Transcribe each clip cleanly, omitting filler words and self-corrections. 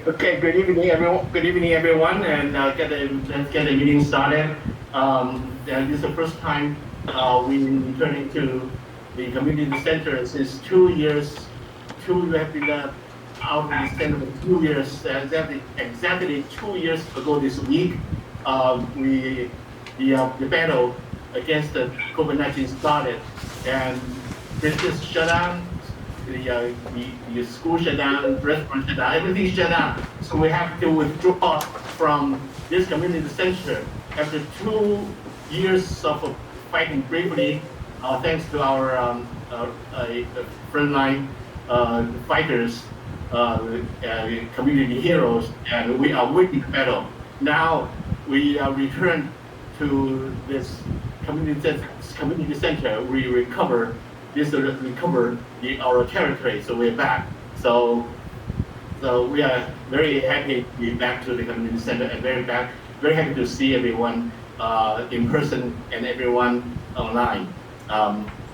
Okay, good evening, everyone. Good evening, everyone, and let's get the meeting started. This is the first time we returning to the community center since 2 years. We have been out of the center for 2 years. Exactly 2 years ago this week, the battle against the COVID-19 started, and business shut down. The school shut down, restaurant shut down, everything shut down. So we have to withdraw from this community center after 2 years of fighting bravely, thanks to our frontline fighters, community heroes, and we are winning the battle. Now we return to this community center. We recover our territory, so we're back. So we are very happy to be back to the community center and very happy to see everyone in person and everyone online.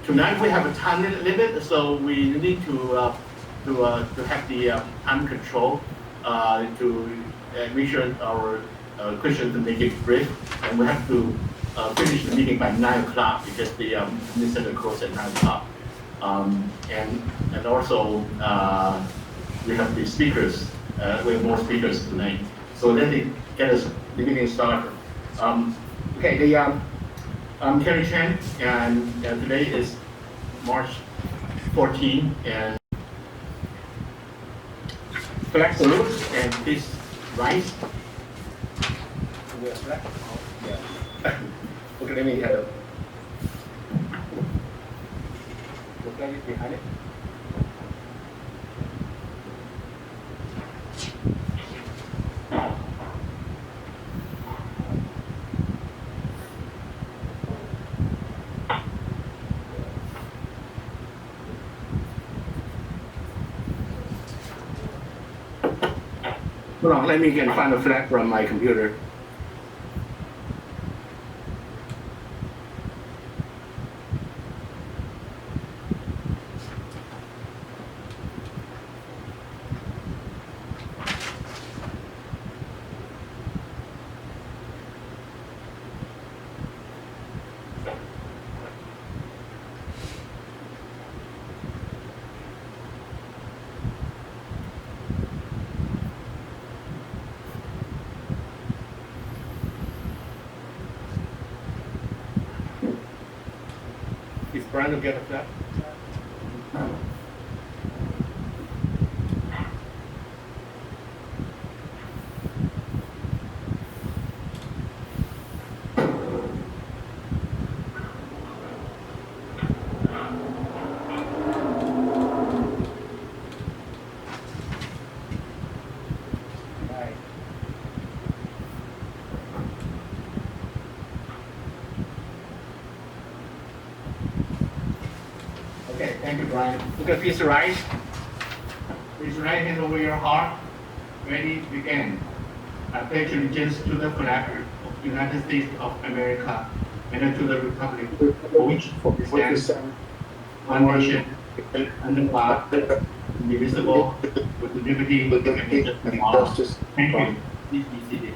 Tonight we have a time limit, so we need to have the time control to make sure our questions make it brief, and we have to finish the meeting by 9 o'clock because the community center closes at 9 o'clock. And also we have the speakers. We have more speakers tonight. So let me get us the meeting started. Okay, I'm Terry Chen, and today is March 14, and flag salute, and please rise. Yeah. Okay, let me have a flag is behind it. Hold on, let me find a flag from my computer. Brian will get a flag. Thank you, Brian. Okay, please rise. Please right hand over your heart. Ready, begin. I pledge allegiance to the flag of the United States of America and to the republic for which it stands, one nation, under God, indivisible, with liberty and justice. Thank you. Please be seated.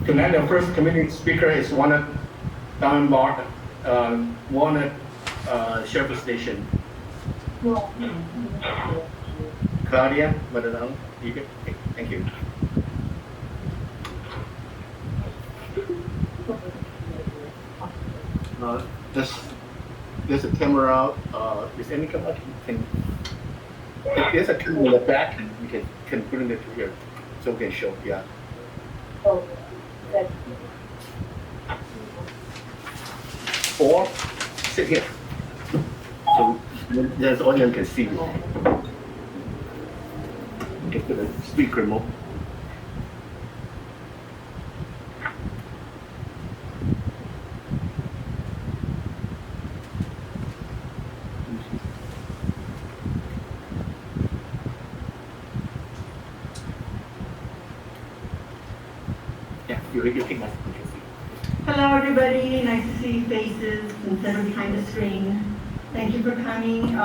Tonight, the first community speaker is Walnut Sheriff Station. Claudia Maldonado, you can. Thank you. There's a camera. Is any camera? If there's a camera in the back, we can put it to here, so we can show. Yeah. Oh, that. Or sit here, so the audience can see you. Get to the speaker mode. Yeah, you can see. Hello, everybody. Nice to see faces instead of behind the screen. Thank you for coming.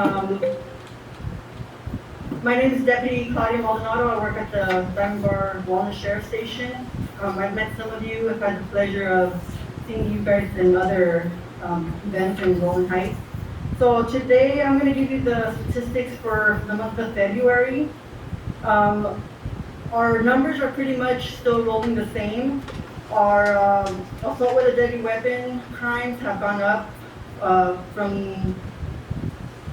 My name is Deputy Claudia Maldonado. I work at the Diamond Bar Walnut Sheriff Station. I've met some of you. I've had the pleasure of seeing you guys in other events in Rolling Heights. So today I'm going to give you the statistics for the month of February. Our numbers are pretty much still rolling the same. Our assault with a deadly weapon crimes have gone up from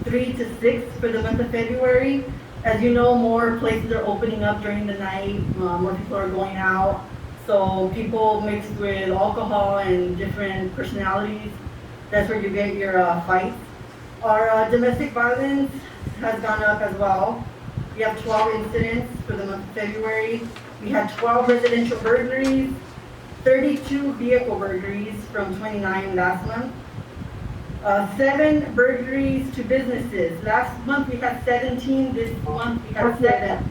3 to 6 for the month of February. As you know, more places are opening up during the night, more people are going out. So people mixed with alcohol and different personalities, that's where you get your fights. Our domestic violence has gone up as well. We have 12 incidents for the month of February. We had 12 residential burglaries, 32 vehicle burglaries from 29 last month. 7 burglaries to businesses. Last month we had 17, this month we had 7,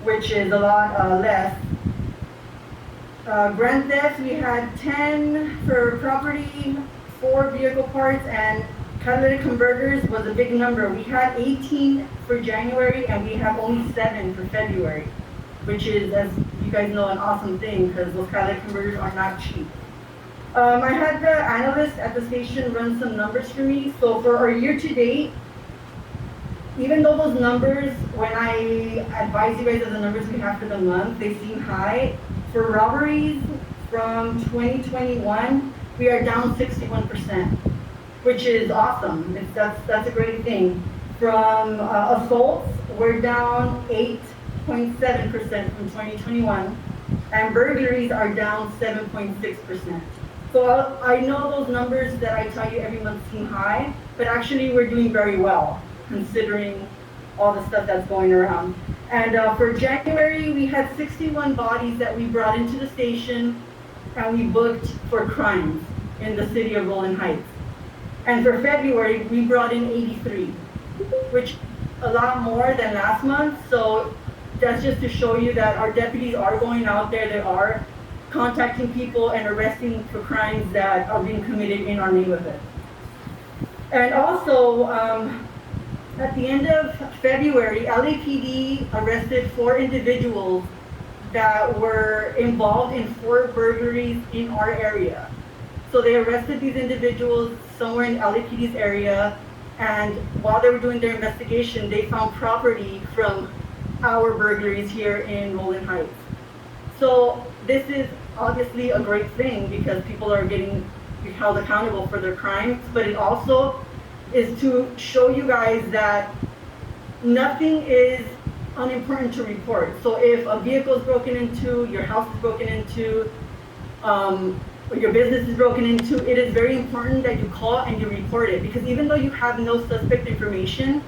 which is a lot less. Grand thefts, we had 10 for property, 4 vehicle parts, and catalytic converters was a big number. We had 18 for January and we have only 7 for February, which is, as you guys know, an awesome thing because those catalytic converters are not cheap. I had the analyst at the station run some numbers for me. So for our year to date, even though those numbers, when I advise you guys of the numbers we have for the month, they seem high. For robberies from 2021, we are down 61%, which is awesome. That's a great thing. From assaults, we're down 8.7% from 2021, and burglaries are down 7.6%. So I know those numbers that I tell you every month seem high, but actually we're doing very well considering all the stuff that's going around. And for January, we had 61 bodies that we brought into the station and we booked for crimes in the city of Rolling Heights. And for February, we brought in 83, which a lot more than last month. So that's just to show you that our deputies are going out there. They are contacting people and arresting for crimes that are being committed in our neighborhood. And also, at the end of February, LAPD arrested 4 individuals that were involved in 4 burglaries in our area. So they arrested these individuals somewhere in LAPD's area, and while they were doing their investigation, they found property from our burglaries here in Rolling Heights. So this is obviously a great thing because people are getting held accountable for their crimes, but it also is to show you guys that nothing is unimportant to report. So if a vehicle is broken into, your house is broken into, or your business is broken into, it is very important that you call and you report it, because even though you have no suspect information,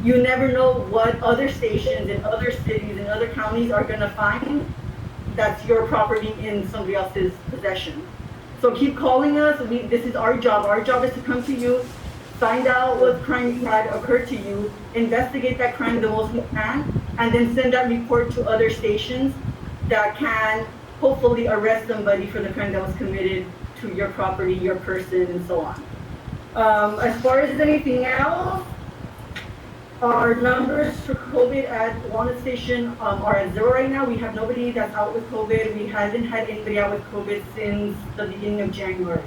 you never know what other stations in other cities and other counties are going to find that's your property in somebody else's possession. So keep calling us. This is our job. Our job is to come to you, find out what crime had occurred to you, investigate that crime the most we can, and then send that report to other stations that can hopefully arrest somebody for the crime that was committed to your property, your person, and so on. As far as anything else, our numbers for COVID at Walnut Station are at 0 right now. We have nobody that's out with COVID. We haven't had anybody out with COVID since the beginning of January.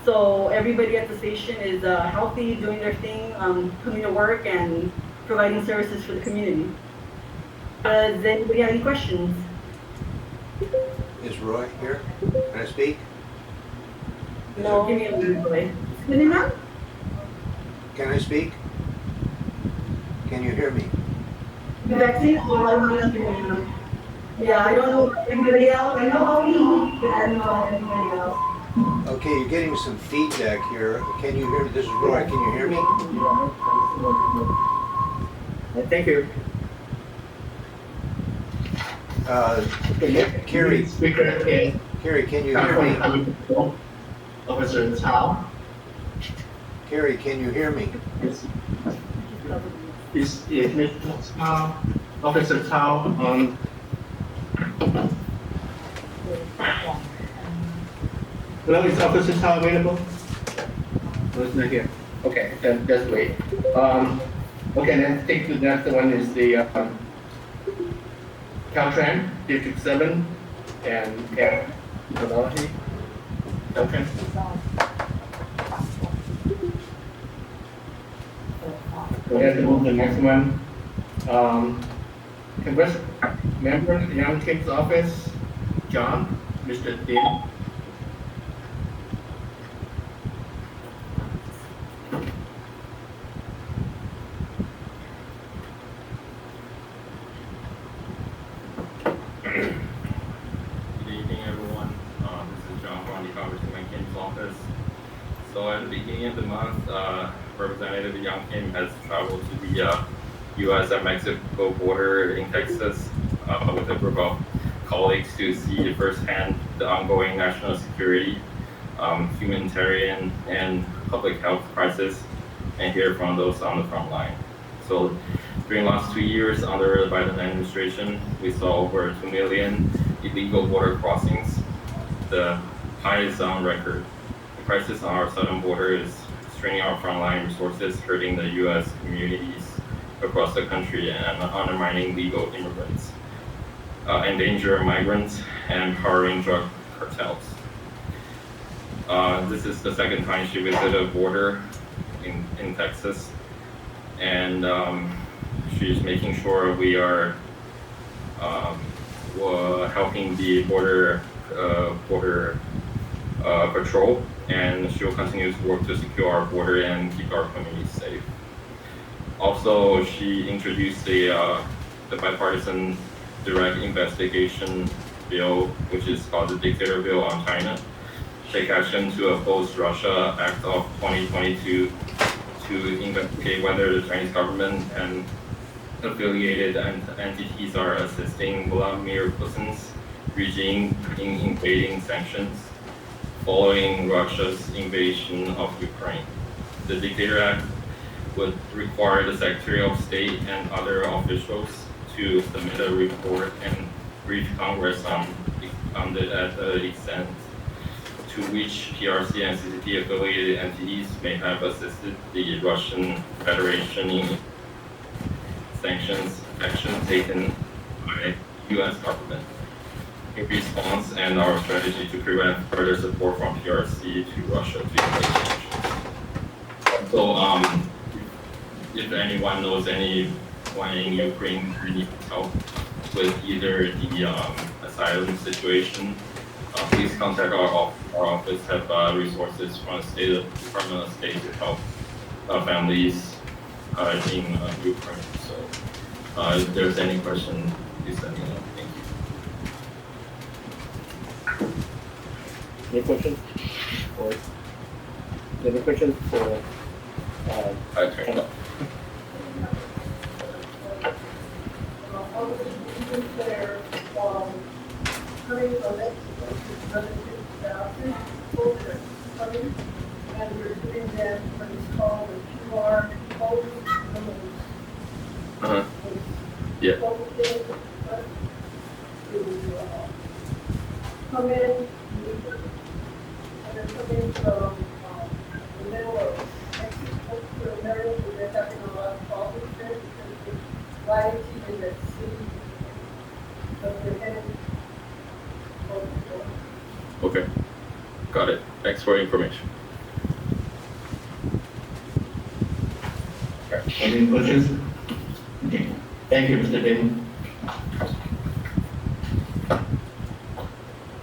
So everybody at the station is healthy, doing their thing, coming to work and providing services for the community. Does anybody have any questions? Is Roy here? Can I speak? No. Give me a minute, Roy. Excuse me, ma'am? Can I speak? Can you hear me? Vaccine? All I want to do. Yeah, I don't know anybody else. I know how we, but I don't know anybody else. Okay, you're getting some feedback here. Can you hear me? This is Roy. Can you hear me? Thank you. Cary, Speaker, Cary, can you hear me? Officer Chow. Cary, can you hear me? Is Mr. Chow, Officer Chow, Hello, is Officer Tao available? No, it's not here. Okay, then just wait. Okay, then take the next one is the Caltrans, District 7, and Caltrans. Okay. Go ahead and move to the next one. Congress member, Young King's office, John, Mr. Dean. Good evening, everyone. This is John from the Congresswoman Kim's office. So at the beginning of the month, Representative Young Kim has traveled to the U.S. and Mexico border in Texas with a group of colleagues to see firsthand the ongoing national security, humanitarian, and public health crisis, and hear from those on the front line. So during the last 2 years under the Biden administration, we saw over 2 million illegal border crossings, the highest on record. The crisis on our southern border is straining our frontline resources, hurting the U.S. communities across the country and undermining legal immigrants, endanger migrants, and empowering drug cartels. This is the second time she visited a border in Texas, and she's making sure we are helping the border patrol, and she will continue to work to secure our border and keep our communities safe. Also, she introduced the bipartisan direct investigation bill, which is called the Dictator Bill on China, take action to oppose Russia Act of 2022 to investigate whether the Chinese government and affiliated entities are assisting Vladimir Putin's regime in evading sanctions following Russia's invasion of Ukraine. The Dictator Act would require the Secretary of State and other officials to submit a report and brief Congress on the extent to which PRC and CCP affiliated entities may have assisted the Russian Federation in sanctions actions taken by U.S. government in response, and our strategy to prevent further support from PRC to Russia to invade sanctions. So, if anyone knows anyone in Ukraine who needs help with either the asylum situation, please contact our office. Have resources from the Department of State to help families in Ukraine. So, if there's any question, please let me know. Thank you. Any questions? Or any questions for? I turned off. All the people that are coming from Mexico, 150,000 people that are coming, and we're doing that what is called a QR code. Yeah. Come in, and they're coming from the middle of Mexico to America. They're having a lot of problems there because the rioting in that city, but they're heading over there. Okay. Got it. Thanks for information. Any questions? Okay. Thank you, Mr. Bin.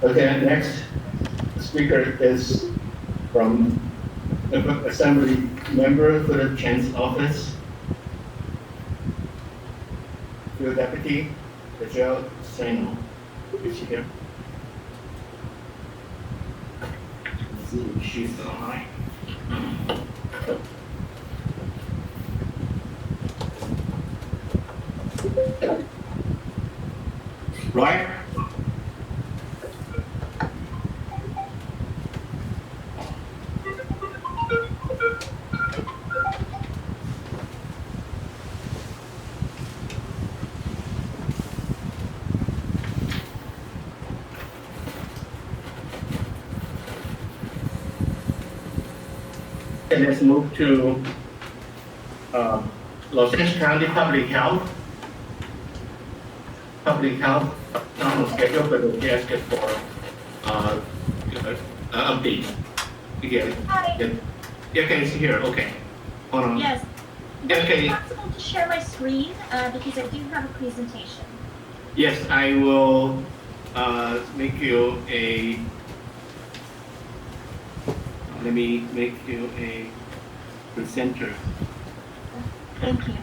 Okay, next speaker is from the Assembly member for the Chen's office, Field Deputy Michelle Serrano. Is she here? Let's see if she's online. Right? Okay, let's move to Los Angeles County Public Health. Public Health, not on schedule, but we'll ask it for update. Again. Hi. Yeah, okay, it's here. Okay. Hold on. Yes. Yeah, Is okay. it possible to share my screen because I do have a presentation? Yes, I will make you a. Let me make you a presenter. Thank you.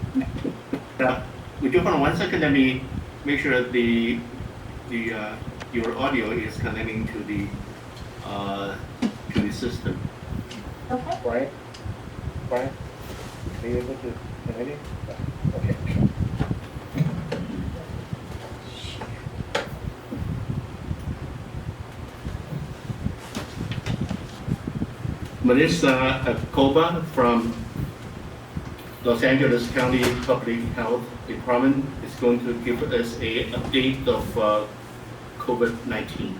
Would you hold on 1 second? Let me make sure your audio is connecting to the system. Okay. Right? Are you able to connect it? Okay. Melissia-COVID from Los Angeles County Public Health Department is going to give us an update of COVID-19.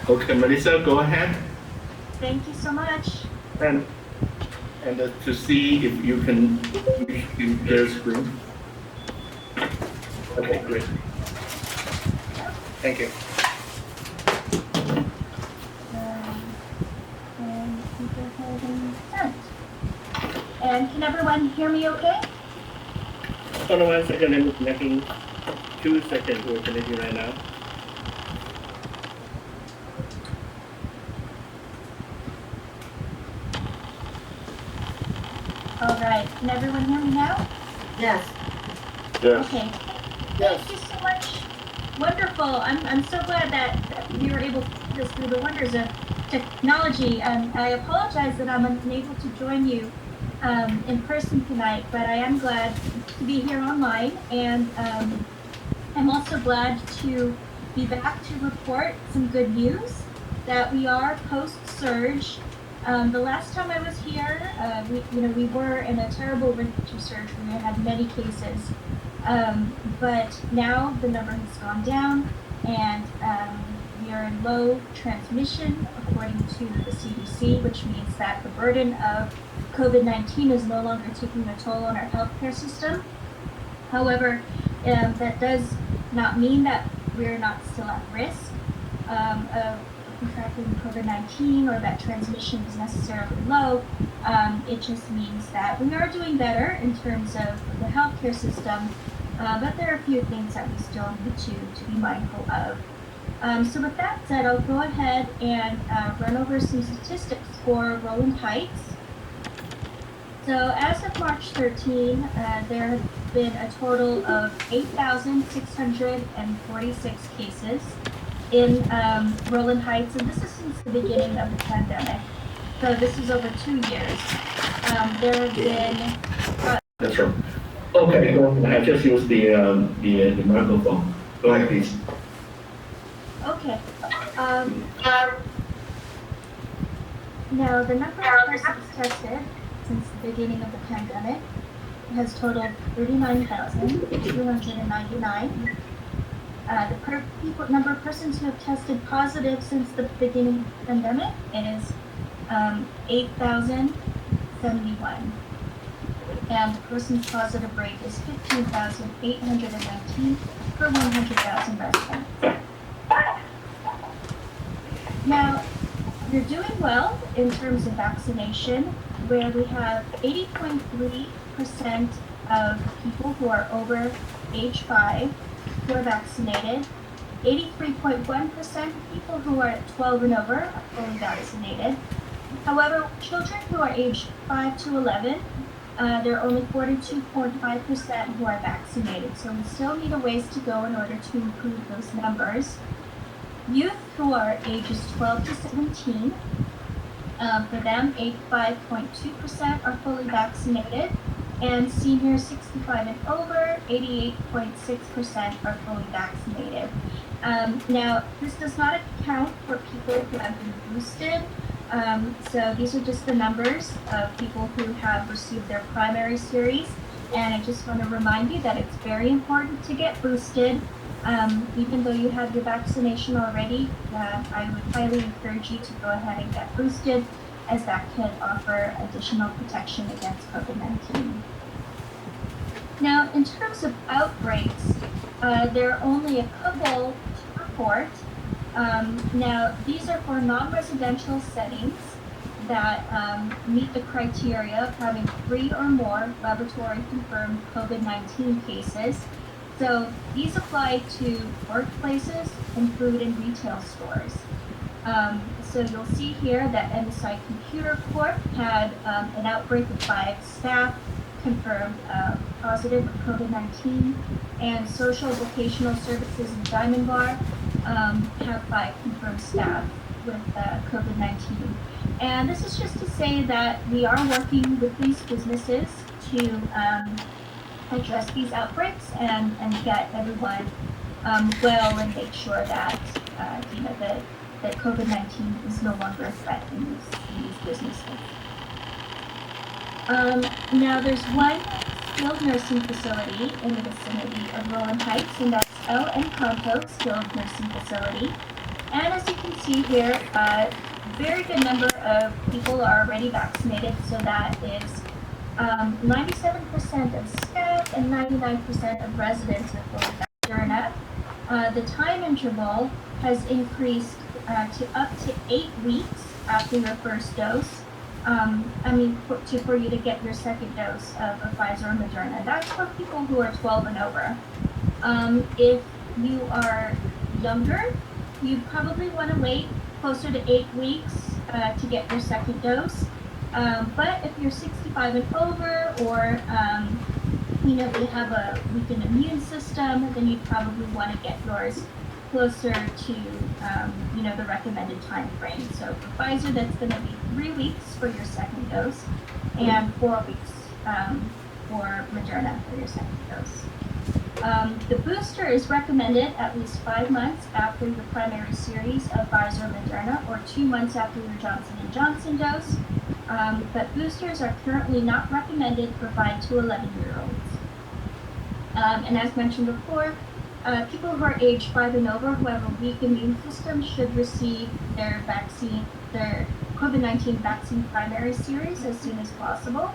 Okay, Melissa, go ahead. Thank you so much. And to see if you can share screen. Okay, great. Thank you. And we go ahead and send. And can everyone hear me okay? Hold on 1 second, I'm connecting. 2 seconds, we're connecting right now. All right. Can everyone hear me now? Yes. Okay. Thank you so much. Wonderful. I'm so glad that we were able to take this through the wonders of technology. I apologize that I'm unable to join you in person tonight, but I am glad to be here online, and I'm also glad to be back to report some good news that we are post-surge. The last time I was here, we were in a terrible winter surge. We had many cases, but now the number has gone down, and we are in low transmission according to the CDC, which means that the burden of COVID-19 is no longer taking a toll on our healthcare system. However, that does not mean that we're not still at risk of contracting COVID-19 or that transmission is necessarily low. It just means that we are doing better in terms of the healthcare system, but there are a few things that we still need to be mindful of. So with that said, I'll go ahead and run over some statistics for Rowland Heights. So as of March 13, there have been a total of 8,646 cases in Rowland Heights, and this is since the beginning of the pandemic. So this is over 2 years. There have been... That's right. Okay, go ahead. I just used the microphone. Go ahead, please. Okay. Now, the number of persons tested since the beginning of the pandemic has totaled 39,299. The number of persons who have tested positive since the beginning of the pandemic is 8,071. And the person's positive rate is 15,819 per 100,000 residents. Now, you're doing well in terms of vaccination, where we have 80.3% of people who are over age 5 who are vaccinated. 83.1% of people who are 12 and over are fully vaccinated. However, children who are aged 5 to 11, there are only 42.5% who are vaccinated. So we still need a ways to go in order to improve those numbers. Youth who are ages 12 to 17, for them, 85.2% are fully vaccinated, and seniors 65 and over, 88.6% are fully vaccinated. Now, this does not account for people who have been boosted. So these are just the numbers of people who have received their primary series. And I just want to remind you that it's very important to get boosted. Even though you have your vaccination already, I would highly encourage you to go ahead and get boosted, as that could offer additional protection against COVID-19. Now, in terms of outbreaks, there are only a couple to report. Now, these are for non-residential settings that meet the criteria of having 3 or more laboratory confirmed COVID-19 cases. So these apply to workplaces and food and retail stores. So you'll see here that MSI Computer Corp had an outbreak of 5 staff confirmed positive with COVID-19, and Social Vocational Services in Diamond Bar have 5 confirmed staff with COVID-19. And this is just to say that we are working with these businesses to address these outbreaks and get everyone well and make sure that that COVID-19 is no longer a threat in these businesses. Now there's one skilled nursing facility in the vicinity of Rowland Heights, and that's L. Conto Skilled Nursing Facility. And as you can see here, a very good number of people are already vaccinated, so that is 97% of staff and 99% of residents with both Moderna. The time interval has increased to up to 8 weeks after your first dose. For you to get your second dose of Pfizer or Moderna. That's for people who are 12 and over. If you are younger, you probably want to wait closer to 8 weeks to get your second dose. But if you're 65 and over, or they have a weakened immune system, then you'd probably want to get yours closer to the recommended time frame. So for Pfizer, that's going to be 3 weeks for your second dose, and 4 weeks for Moderna for your second dose. The booster is recommended at least 5 months after your primary series of Pfizer or Moderna, or 2 months after your Johnson & Johnson dose. But boosters are currently not recommended for 5 to 11-year-olds. And as mentioned before, people who are age 5 and over who have a weak immune system should receive their COVID-19 vaccine primary series as soon as possible.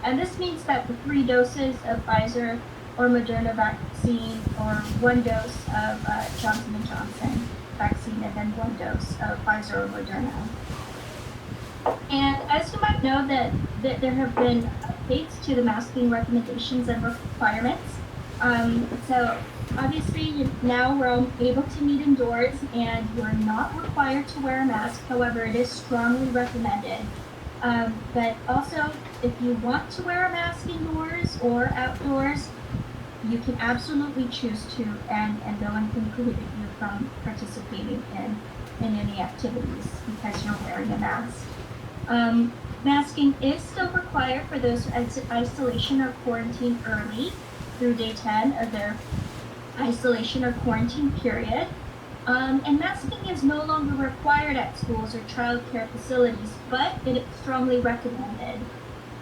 And this means that the 3 doses of Pfizer or Moderna vaccine, or 1 dose of Johnson & Johnson vaccine, and then 1 dose of Pfizer or Moderna. And as you might know, that there have been updates to the masking recommendations and requirements. So obviously now we're all able to meet indoors, and you're not required to wear a mask. However, it is strongly recommended. But also, if you want to wear a mask indoors or outdoors, you can absolutely choose to, and no one can prohibit you from participating in any activities because you're wearing a mask. Masking is still required for those isolation or quarantine early through day 10 of their isolation or quarantine period. And masking is no longer required at schools or child care facilities, but it is strongly recommended.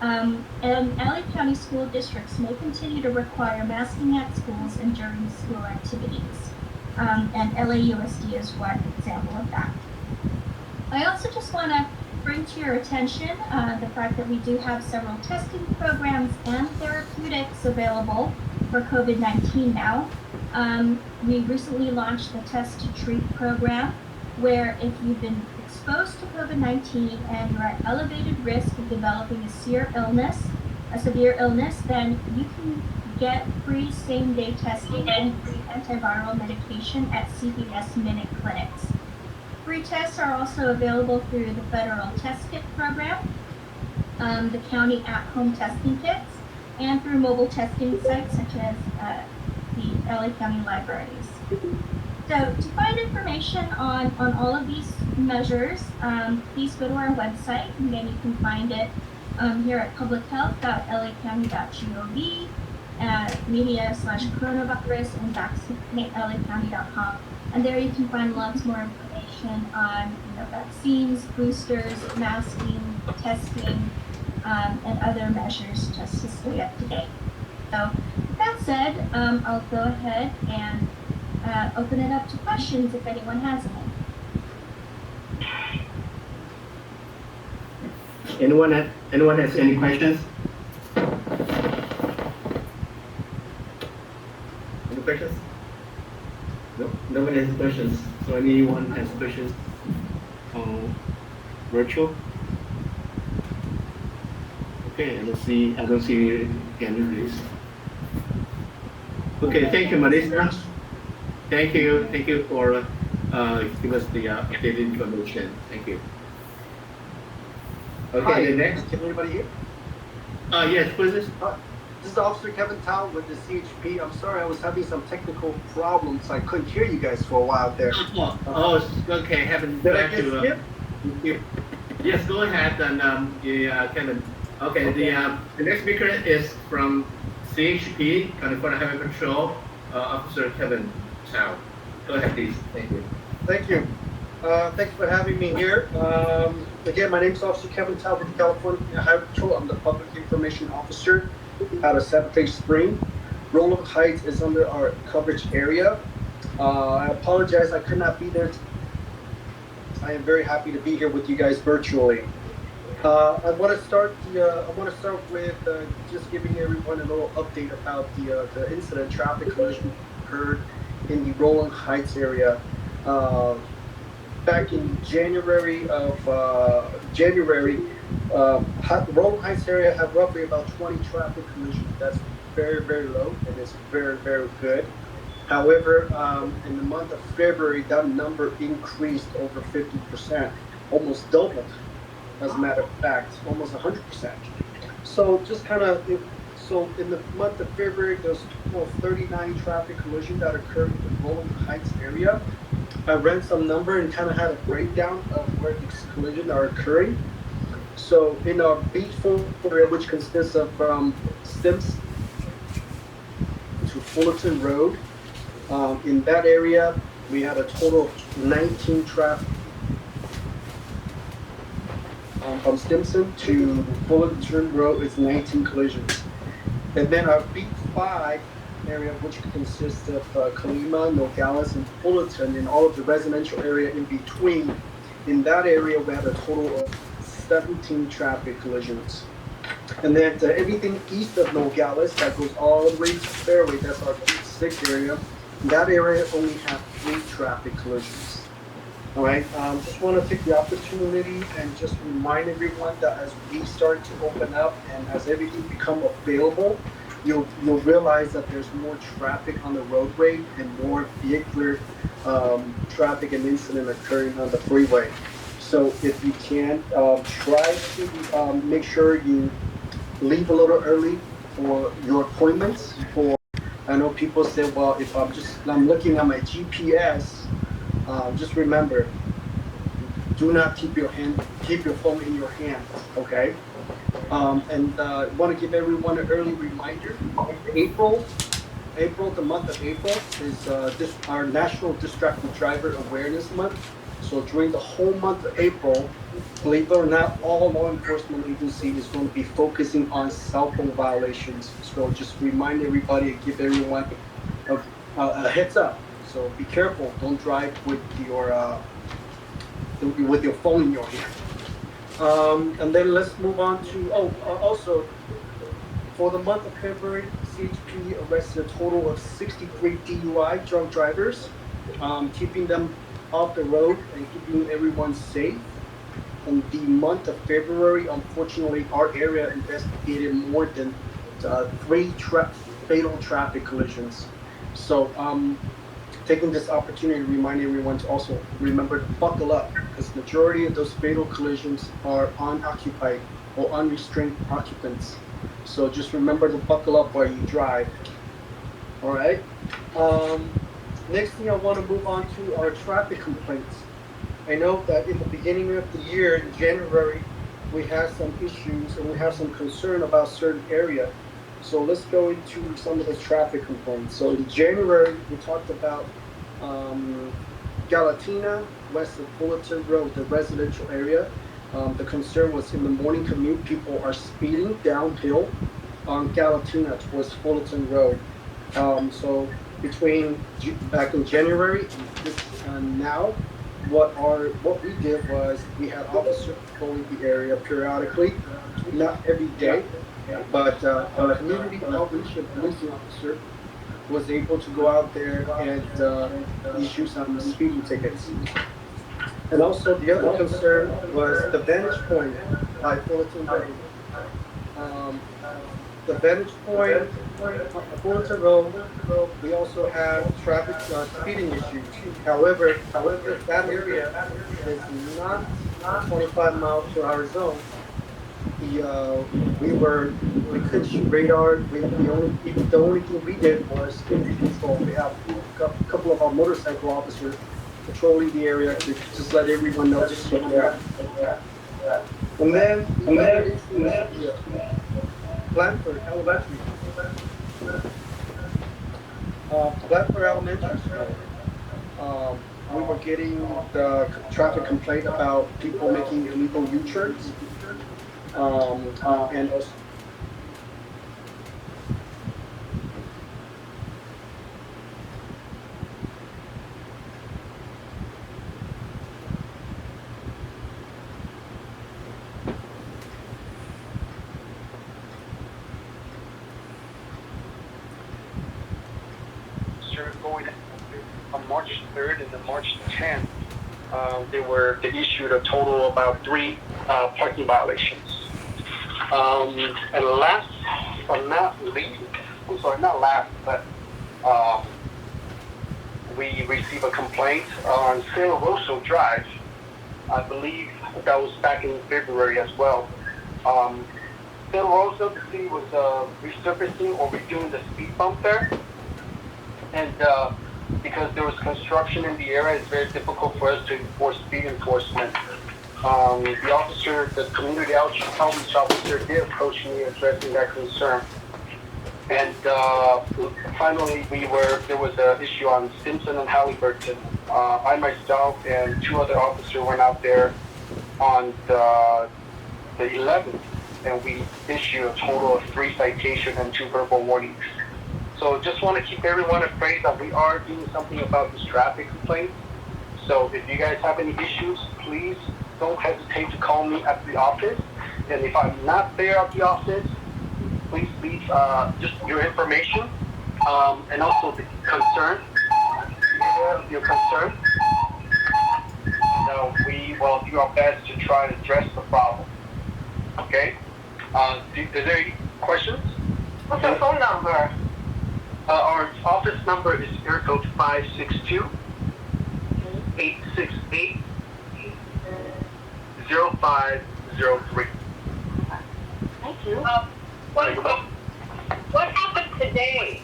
And LA County school districts may continue to require masking at schools and during school activities. And LAUSD is one example of that. I also just want to bring to your attention the fact that we do have several testing programs and therapeutics available for COVID-19 now. We recently launched the Test to Treat program, where if you've been exposed to COVID-19 and you're at elevated risk of developing a severe illness, then you can get free same-day testing and free antiviral medication at CVS Minute clinics. Free tests are also available through the Federal Test Kit program, the county at-home testing kits, and through mobile testing sites such as the LA County libraries. So to find information on all of these measures, please go to our website. Again, you can find it here at publichealth.lacounty.gov, media/coronavirus, and vaccinatelacounty.com. And there you can find lots more information on vaccines, boosters, masking, testing, and other measures just to stay up to date. So with that said, I'll go ahead and open it up to questions if anyone has any. Anyone has any questions? Any questions? No, nobody has questions. So anyone has questions on virtual? Okay, let's see. I don't see any raised. Okay, thank you, Melissa. Thank you for giving us the updated information. Thank you. Okay, Hi, the next. can anybody hear? Yes, please. This is Officer Kevin Tao with the CHP. I'm sorry, I was having some technical problems. I couldn't hear you guys for a while there. Oh, okay. Haven't Did I back get to. skipped? Yes, go ahead and Kevin. Okay, the next speaker is from CHP, California Highway Patrol, Officer Kevin Chow. Go ahead, please. Thank you. Thank you. Thanks for having me here. Again, my name is Officer Kevin Tao with the California Highway Patrol. I'm the Public Information Officer out of South Spring. Roanoke Heights is under our coverage area. I apologize, I could not be there. I am very happy to be here with you guys virtually. I want to start with just giving everyone a little update about the incident traffic collision occurred in the Roanoke Heights area. Back in January, Roanoke Heights area had roughly about 20 traffic collisions. That's very, very low, and it's very, very good. However, in the month of February, that number increased over 50%, almost doubled, as a matter of fact, almost 100%. So just kind of, so in the month of February, there's 39 traffic collisions that occurred in the Roanoke Heights area. I ran some number and kind of had a breakdown of where these collisions are occurring. So in our Beachfront area, which consists of Stimson to Fullerton Road, in that area, we had a total of 19 traffic. From Stimson to Fullerton Road, it's 19 collisions. And then our B5 area, which consists of Colima, Nogales, and Fullerton, and all of the residential area in between. In that area, we had a total of 17 traffic collisions. And then everything east of Nogales, that goes all the way to Fairway, that's our B6 area. That area only had 3 traffic collisions. All right, just want to take the opportunity and just remind everyone that as we start to open up and as everything become available, you'll realize that there's more traffic on the roadway and more vehicular traffic and incident occurring on the freeway. So if you can, try to make sure you leave a little early for your appointments. I know people say, well, if I'm looking at my GPS, just remember, do not keep your phone in your hand, okay? And I want to give everyone an early reminder. April, the month of April is our National Distracted Driver Awareness Month. So during the whole month of April, believe it or not, all law enforcement agencies is going to be focusing on cell phone violations. So just remind everybody and give everyone a heads up. So be careful. Don't drive with your phone in your hand. And then let's move on to, also, for the month of February, CHP arrested a total of 63 DUI drunk drivers, keeping them off the road and keeping everyone safe. In the month of February, unfortunately, our area investigated more than 3 fatal traffic collisions. So, taking this opportunity to remind everyone to also remember to buckle up, because the majority of those fatal collisions are unoccupied or unrestrained occupants. So just remember to buckle up while you drive. All right. Next thing I want to move on to are traffic complaints. I know that in the beginning of the year, in January, we had some issues and we have some concern about certain area. So let's go into some of the traffic complaints. So in January, we talked about Galatina, west of Fullerton Road, the residential area. The concern was in the morning commute, people are speeding downhill on Galatuna towards Fullerton Road. So between back in January and now, what we did was we had officers patrolling the area periodically, not every day, but a community outreach and policing officer was able to go out there and issue some speeding tickets. And also the other concern was the vantage point by Fullerton Road. The vantage point on Fullerton Road, we also have traffic speeding issues. However, that area is not a 25 mile per hour zone. We couldn't shoot radar. The only thing we did was speed control. We have a couple of our motorcycle officers patrolling the area to just let everyone know to slow down. And then Blanford Elementary. Blanford Elementary School. We were getting the traffic complaint about people making illegal U-turns. And also, going on March 3rd and then March 10th, they issued a total of about 3 parking violations. And last but not least, we received a complaint on San Rosso Drive. I believe that was back in February as well. San Rosso, the city was resurfacing or redoing the speed bump there. And because there was construction in the area, it's very difficult for us to enforce speed enforcement. The community outreach officer did approach me addressing that concern. And finally, there was an issue on Simpson and Halliburton. I myself and 2 other officers went out there on the 11th, and we issued a total of 3 citations and 2 verbal warnings. So just want to keep everyone appraised that we are doing something about this traffic complaint. So if you guys have any issues, please don't hesitate to call me at the office. And if I'm not there at the office, please leave just your information and also the concern, your concern. We will do our best to try and address the problem. Okay? Is there any questions? What's your phone number? Our office number is area code 562-868-0503. Thank you. What happened today?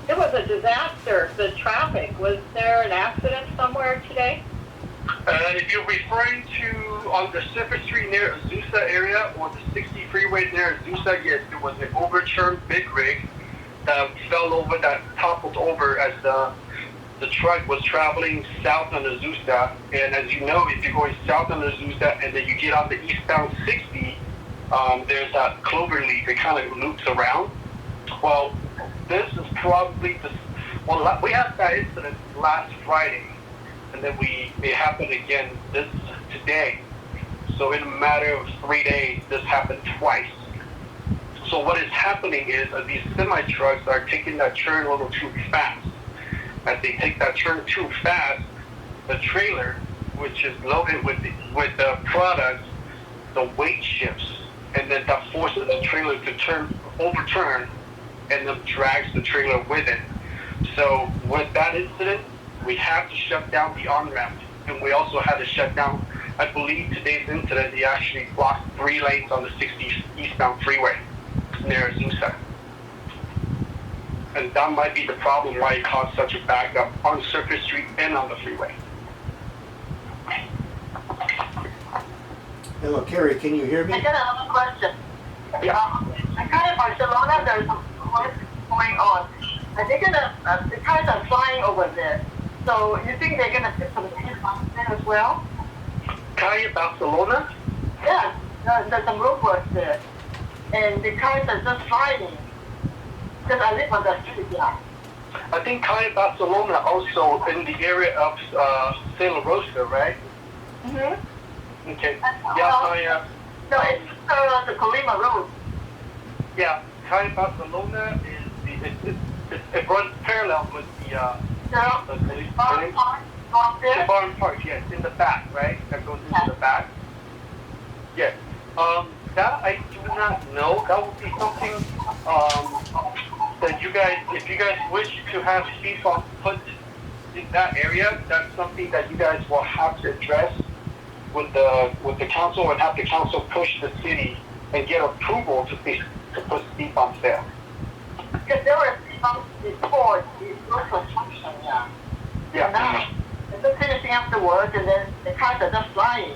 There was a disaster, the traffic. Was there an accident somewhere today? If you're referring to on the Surface Street near Azusa area or the 60 freeway near Azusa, yes, there was an overturned big rig that fell over, that toppled over as the truck was traveling south on Azusa. And as you know, if you're going south on Azusa and then you get on the eastbound 60, there's that clover leaf. It kind of loops around. Well, this is probably we had that incident last Friday, and then it happened again today. So in a matter of 3 days, this happened twice. So what is happening is these semi-trucks are taking that turn a little too fast. As they take that turn too fast, the trailer, which is loaded with the products, the weight shifts, and then that forces the trailer to overturn, and then drags the trailer with it. So with that incident, we have to shut down the on-ramp, and we also had to shut down, I believe today's incident, they actually blocked 3 lanes on the 60 eastbound freeway near Azusa. And that might be the problem why it caused such a backup on Surface Street and on the freeway. Hello, Cary, can you hear me? I got another question. I got in Barcelona, there's work going on. Are they the cars are flying over there. So you think they're gonna put some things on there as well? Calle, Barcelona? Yeah, there's some roadworks there. and the cars are just flying. Because I live on the street, yeah. I think Calle, Barcelona also in the area of Santa Rosa, right? Mm-hmm. Okay. Yeah, No, it's the Colima Road. yeah, Calle, Barcelona is it runs parallel with the Barn Park, out the there. barn park, yes, in the back, right? That goes into the back. Yes. That I do not know. That would be something that you guys, if you guys wish to have speed bumps put in that area, that's something that you guys will have to address with the council and have the council push the city and get approval to put speed bumps there. Because there were speed bumps before the construction, yeah. Yeah. Now, it's just finishing up the work and then the cars are just flying.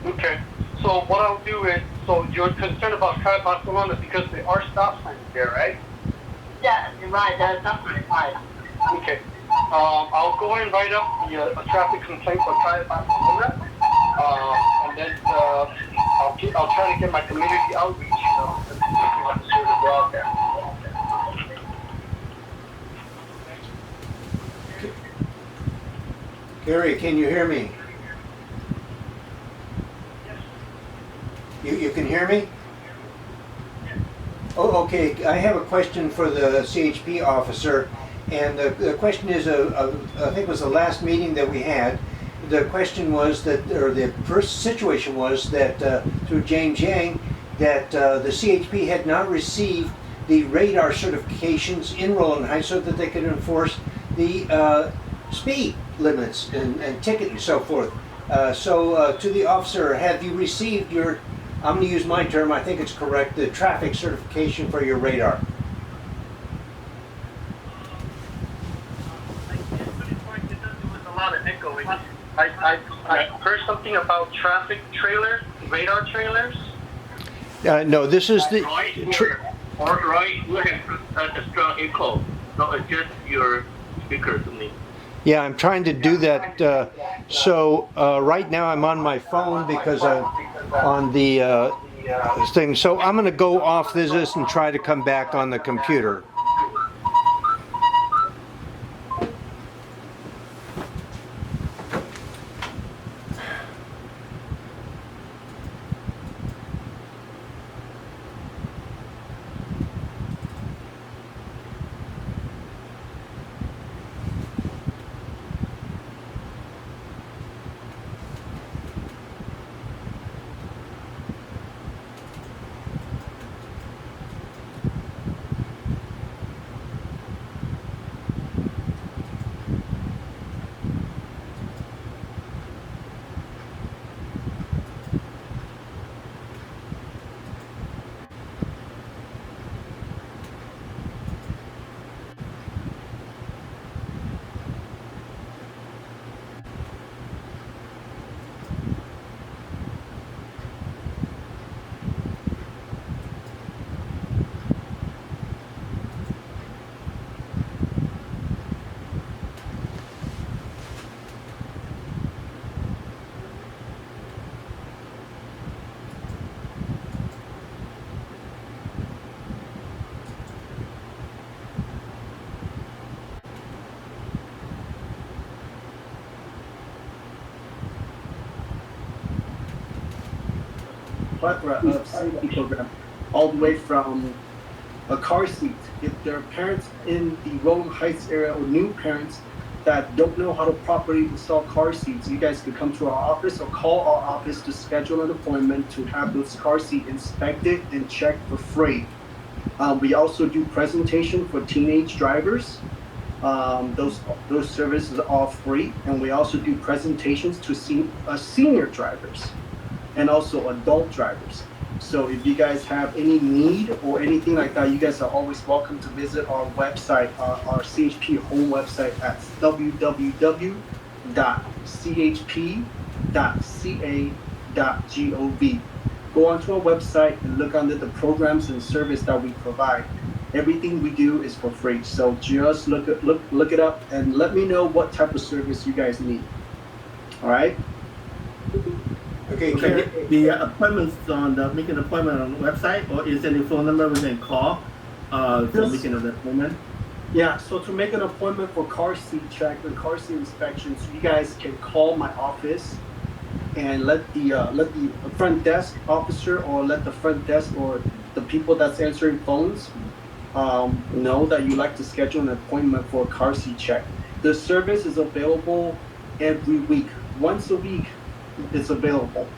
Okay. So what I'll do is, so you're concerned about Calle, Barcelona because there are stop signs there, right? Yeah, you're right, that's definitely right. Okay. I'll go and write up the traffic complaint for Calle, Barcelona, and then I'll try to get my community outreach officer to go out there. Cary, can you hear me? You can hear me? Oh, okay. I have a question for the CHP officer, and the question is, I think it was the last meeting that we had. The question was that, or the first situation was that through James Yang, that the CHP had not received the radar certifications in Roland Heights so that they could enforce the speed limits and ticket and so forth. So to the officer, have you received your, I'm going to use my term, I think it's correct, the traffic certification for your radar? A lot of echoing. I heard something about traffic trailers, radar trailers. No, this is the... Right, you have a strong echo. No, adjust your speaker to me. Yeah, I'm trying to do that. So right now I'm on my phone because I'm on the thing. So I'm going to go off this and try to come back on the computer. Plethora of safety program, all the way from a car seat. If there are parents in the Roland Heights area or new parents that don't know how to properly install car seats, you guys could come to our office or call our office to schedule an appointment to have those car seats inspected and checked for free. We also do presentation for teenage drivers. Those services are all free, and we also do presentations to senior drivers and also adult drivers. So if you guys have any need or anything like that, you guys are always welcome to visit our website, our CHP home website at www.chp.ca.gov. Go onto our website and look under the programs and service that we provide. Everything we do is for free. So just look it up and let me know what type of service you guys need. All right? Okay, Okay, Cary. the appointments on the, make an appointment on the website, or is there any phone number we can call, for Yes. making an appointment? Yeah, so to make an appointment for car seat check and car seat inspections, you guys can call my office and let the front desk officer or let the front desk or the people that's answering phones know that you like to schedule an appointment for a car seat check. The service is available every week. Once a week, it's available.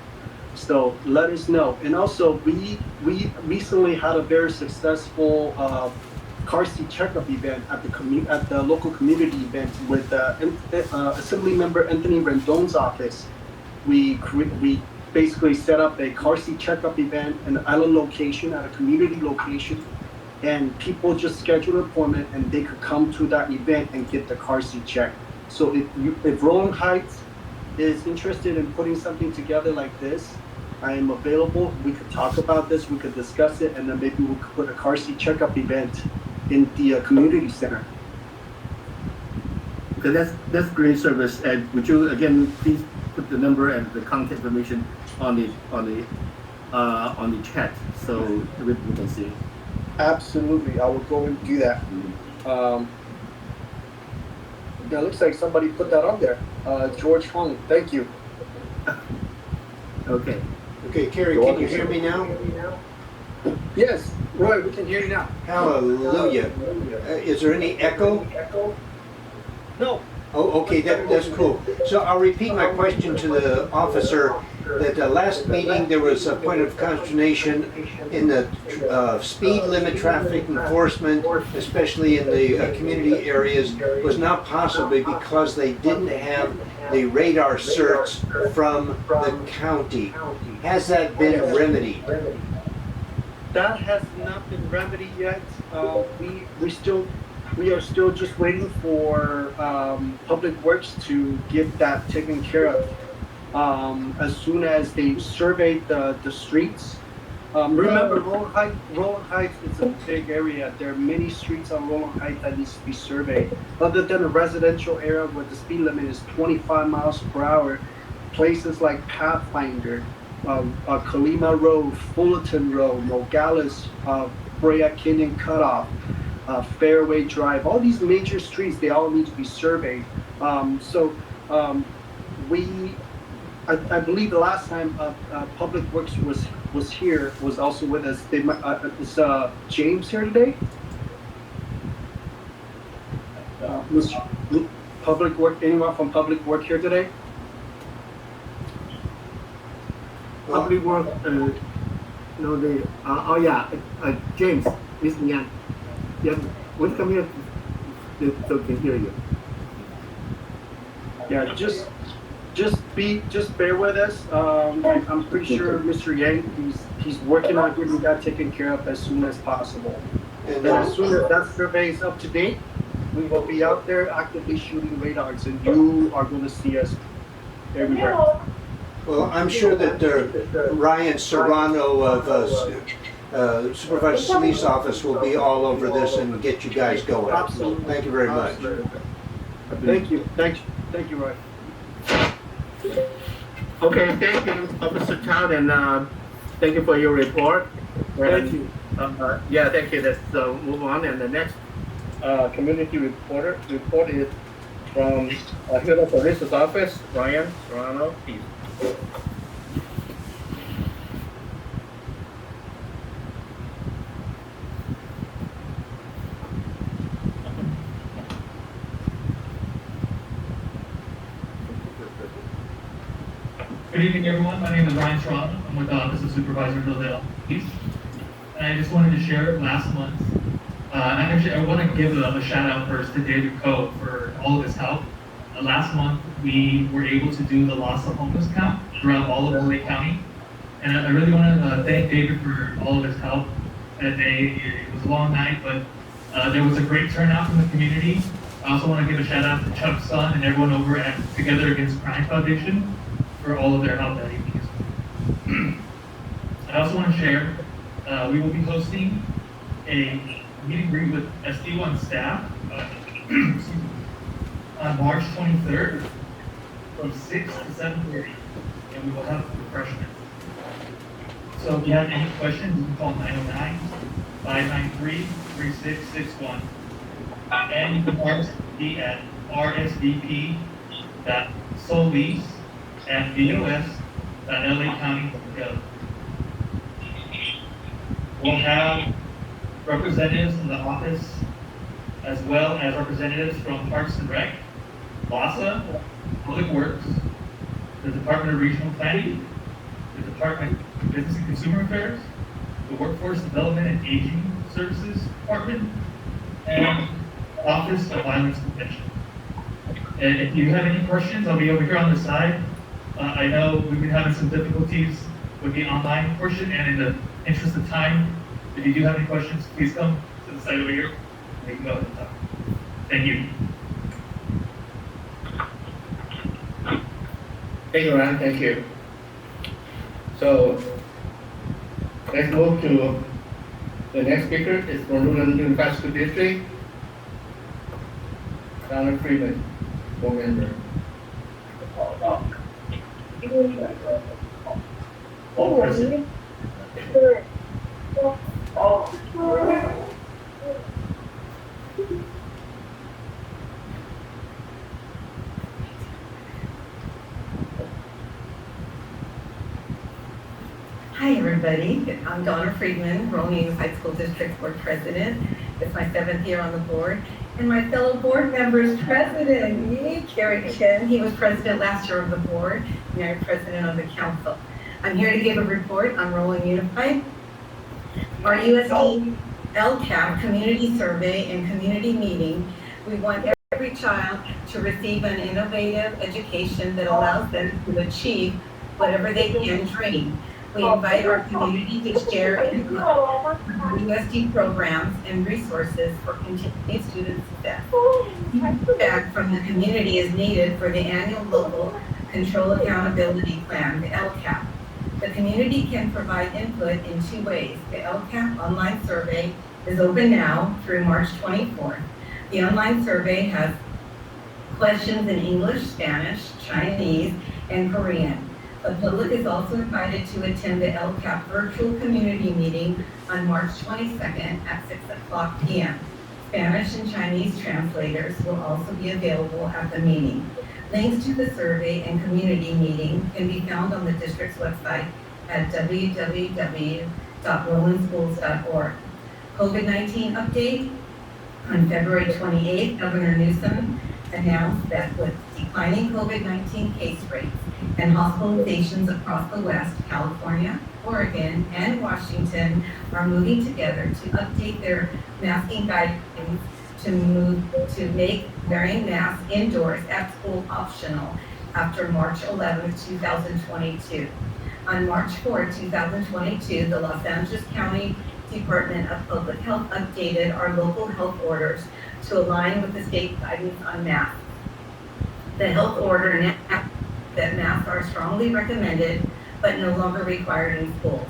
So let us know. And also, we recently had a very successful car seat checkup event at the local community event with Assembly Member Anthony Rendon's office. We basically set up a car seat checkup event in an island location at a community location, and people just schedule an appointment and they could come to that event and get the car seat checked. So if Rolling Heights is interested in putting something together like this, I am available. We could talk about this, we could discuss it, and then maybe we could put a car seat checkup event in the community center. Okay, that's great service. And would you again please put the number and the contact information on the chat so everyone can see. Absolutely, I will go and do that. That looks like somebody put that on there. George Hong, thank you. Okay. Okay, Cary, can you hear me now? Yes, Roy, we can hear you now. Hallelujah. Is there any echo? No. Oh, okay, that's cool. So I'll repeat my question to the officer that last meeting there was a point of consternation in the speed limit traffic enforcement, especially in the community areas, was not possible because they didn't have the radar certs from the county. Has that been remedied? That has not been remedied yet. We are still just waiting for Public Works to get that taken care of. As soon as they survey the streets. Remember, Rolling Heights is a big area. There are many streets on Rolling Heights that needs to be surveyed. Other than a residential area where the speed limit is 25 miles per hour, places like Pathfinder, Colima Road, Fullerton Road, Nogales, Brea Canyon Cutoff, Fairway Drive, all these major streets, they all need to be surveyed. I believe the last time Public Works was here, was also with us. Is James here today? Was Public Work, anyone from Public Work here today? Public Work, James, Miss Nyan. Yeah, would come here so can hear you. Yeah, just bear with us. I'm pretty sure Mr. Yang, he's working on getting that taken care of as soon as possible. And as soon as that survey is up to date, we will be out there actively shooting radars, and you are going to see us everywhere. Well, I'm sure that Ryan Serrano of Supervisor Police Office will be all over this and get you guys going. Absolutely. Thank you very much. Thank you, Roy. Okay, thank you, Officer Town, and thank you for your report. Thank you. Yeah, thank you. Let's move on. And the next community report is from Phillip Police's office, Ryan Serrano, please. Good evening, everyone. My name is Ryan Serrano. I'm with the Office of Supervisor Hildale Police. And I just wanted to share last month. I want to give a shout out first to David Coe for all of his help. Last month, we were able to do the loss of homeless count throughout all of LA County. And I really want to thank David for all of his help that day. It was a long night, but there was a great turnout from the community. I also want to give a shout out to Chuck's son and everyone over at Together Against Crime Foundation for all of their help that evening. I also want to share, we will be hosting a meet and greet with SD1 staff on March 23rd from 6 to 7:30. and we will have refreshments. So if you have any questions, you can call 909-593-3661. And you can also be at rsdp.solis@bos.lacounty.gov. We'll have representatives from the office as well as representatives from Parks and Rec, LASA, Public Works, the Department of Regional Planning, the Department of Business and Consumer Affairs, the Workforce Development and Aging Services Department, and Office of Violence Prevention. And if you have any questions, I'll be over here on the side. I know we've been having some difficulties with the online portion, and in the interest of time, if you do have any questions, please come to the side over here. We can go ahead and talk. Thank you. Thank you, Ryan. Thank you. So let's move to the next speaker. Is from Rural Unified School District, Donna Freedman, board member. All present. Hi, everybody. I'm Donna Freedman, Rural Unified School District Board President. It's my 7th year on the board. And my fellow board members, President, Cary Chen. He was president last year of the board, and I'm president of the council. I'm here to give a report on Rural Unified. Our USD LCAP community survey and community meeting, we want every child to receive an innovative education that allows them to achieve whatever they can dream. We invite our community to share USD programs and resources for continued student success. Feedback from the community is needed for the annual local control accountability plan, the LCAP. The community can provide input in 2 ways. The LCAP online survey is open now through March 24th. The online survey has questions in English, Spanish, Chinese, and Korean. The public is also invited to attend the LCAP virtual community meeting on March 22nd at 6:00 p.m. Spanish and Chinese translators will also be available at the meeting. Links to the survey and community meeting can be found on the district's website at www.rolandschools.org. COVID-19 update. On February 28th, Governor Newsom announced that with declining COVID-19 case rates and hospitalizations across the West, California, Oregon, and Washington are moving together to update their masking guidelines to make wearing masks indoors at school optional after March 11, 2022. On March 4, 2022, the Los Angeles County Department of Public Health updated our local health orders to align with the state guidance on masks. The health order now that masks are strongly recommended but no longer required in schools.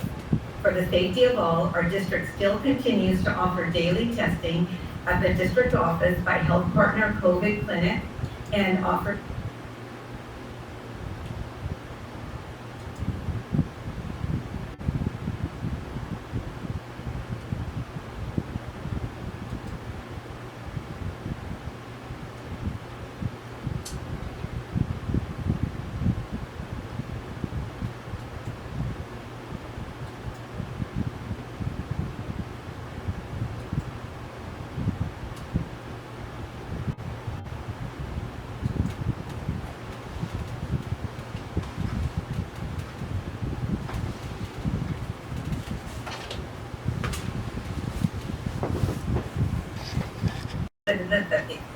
For the safety of all, our district still continues to offer daily testing at the district office by Health Partner COVID Clinic and offer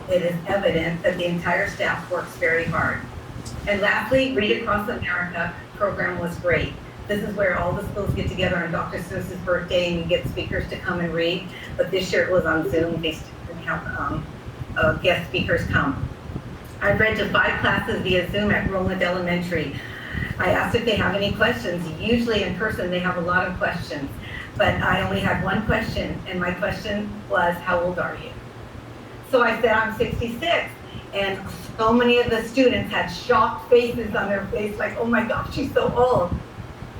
it is evident that the entire staff works very hard. And lastly, Read Across America program was great. This is where all the schools get together on Dr. Seuss's birthday and you get speakers to come and read. But this year it was on Zoom. They didn't have guest speakers come. I've read to 5 classes via Zoom at Roland Elementary. I asked if they have any questions. Usually in person they have a lot of questions, but I only had one question, and my question was, how old are you? So I said, I'm 66. And so many of the students had shocked faces on their face, like, oh my gosh, she's so old.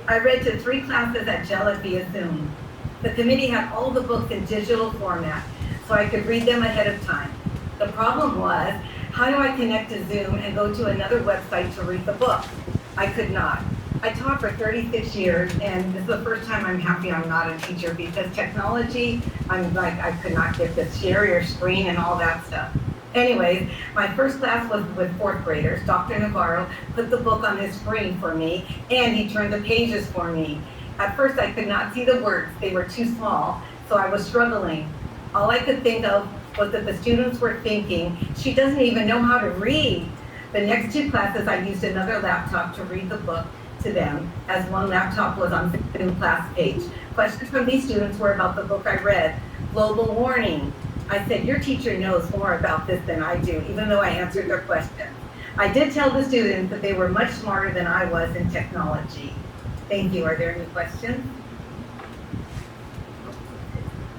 I read to 3 classes at Calle via Zoom. The committee had all the books in digital format, so I could read them ahead of time. The problem was, how do I connect to Zoom and go to another website to read the book? I could not. I taught for 36 years, and this is the first time I'm happy I'm not a teacher, because technology, I'm like, I could not get to share your screen and all that stuff. Anyways, my first class was with 4th graders. Dr. Navarro put the book on his screen for me, and he turned the pages for me. At first, I could not see the words. They were too small, so I was struggling. All I could think of was that the students were thinking, she doesn't even know how to read. The next 2 classes, I used another laptop to read the book to them, as one laptop was on the Zoom class page. Questions from these students were about the book I read, Global Warning. I said, your teacher knows more about this than I do, even though I answered their questions. I did tell the students that they were much smarter than I was in technology. Thank you. Are there any questions?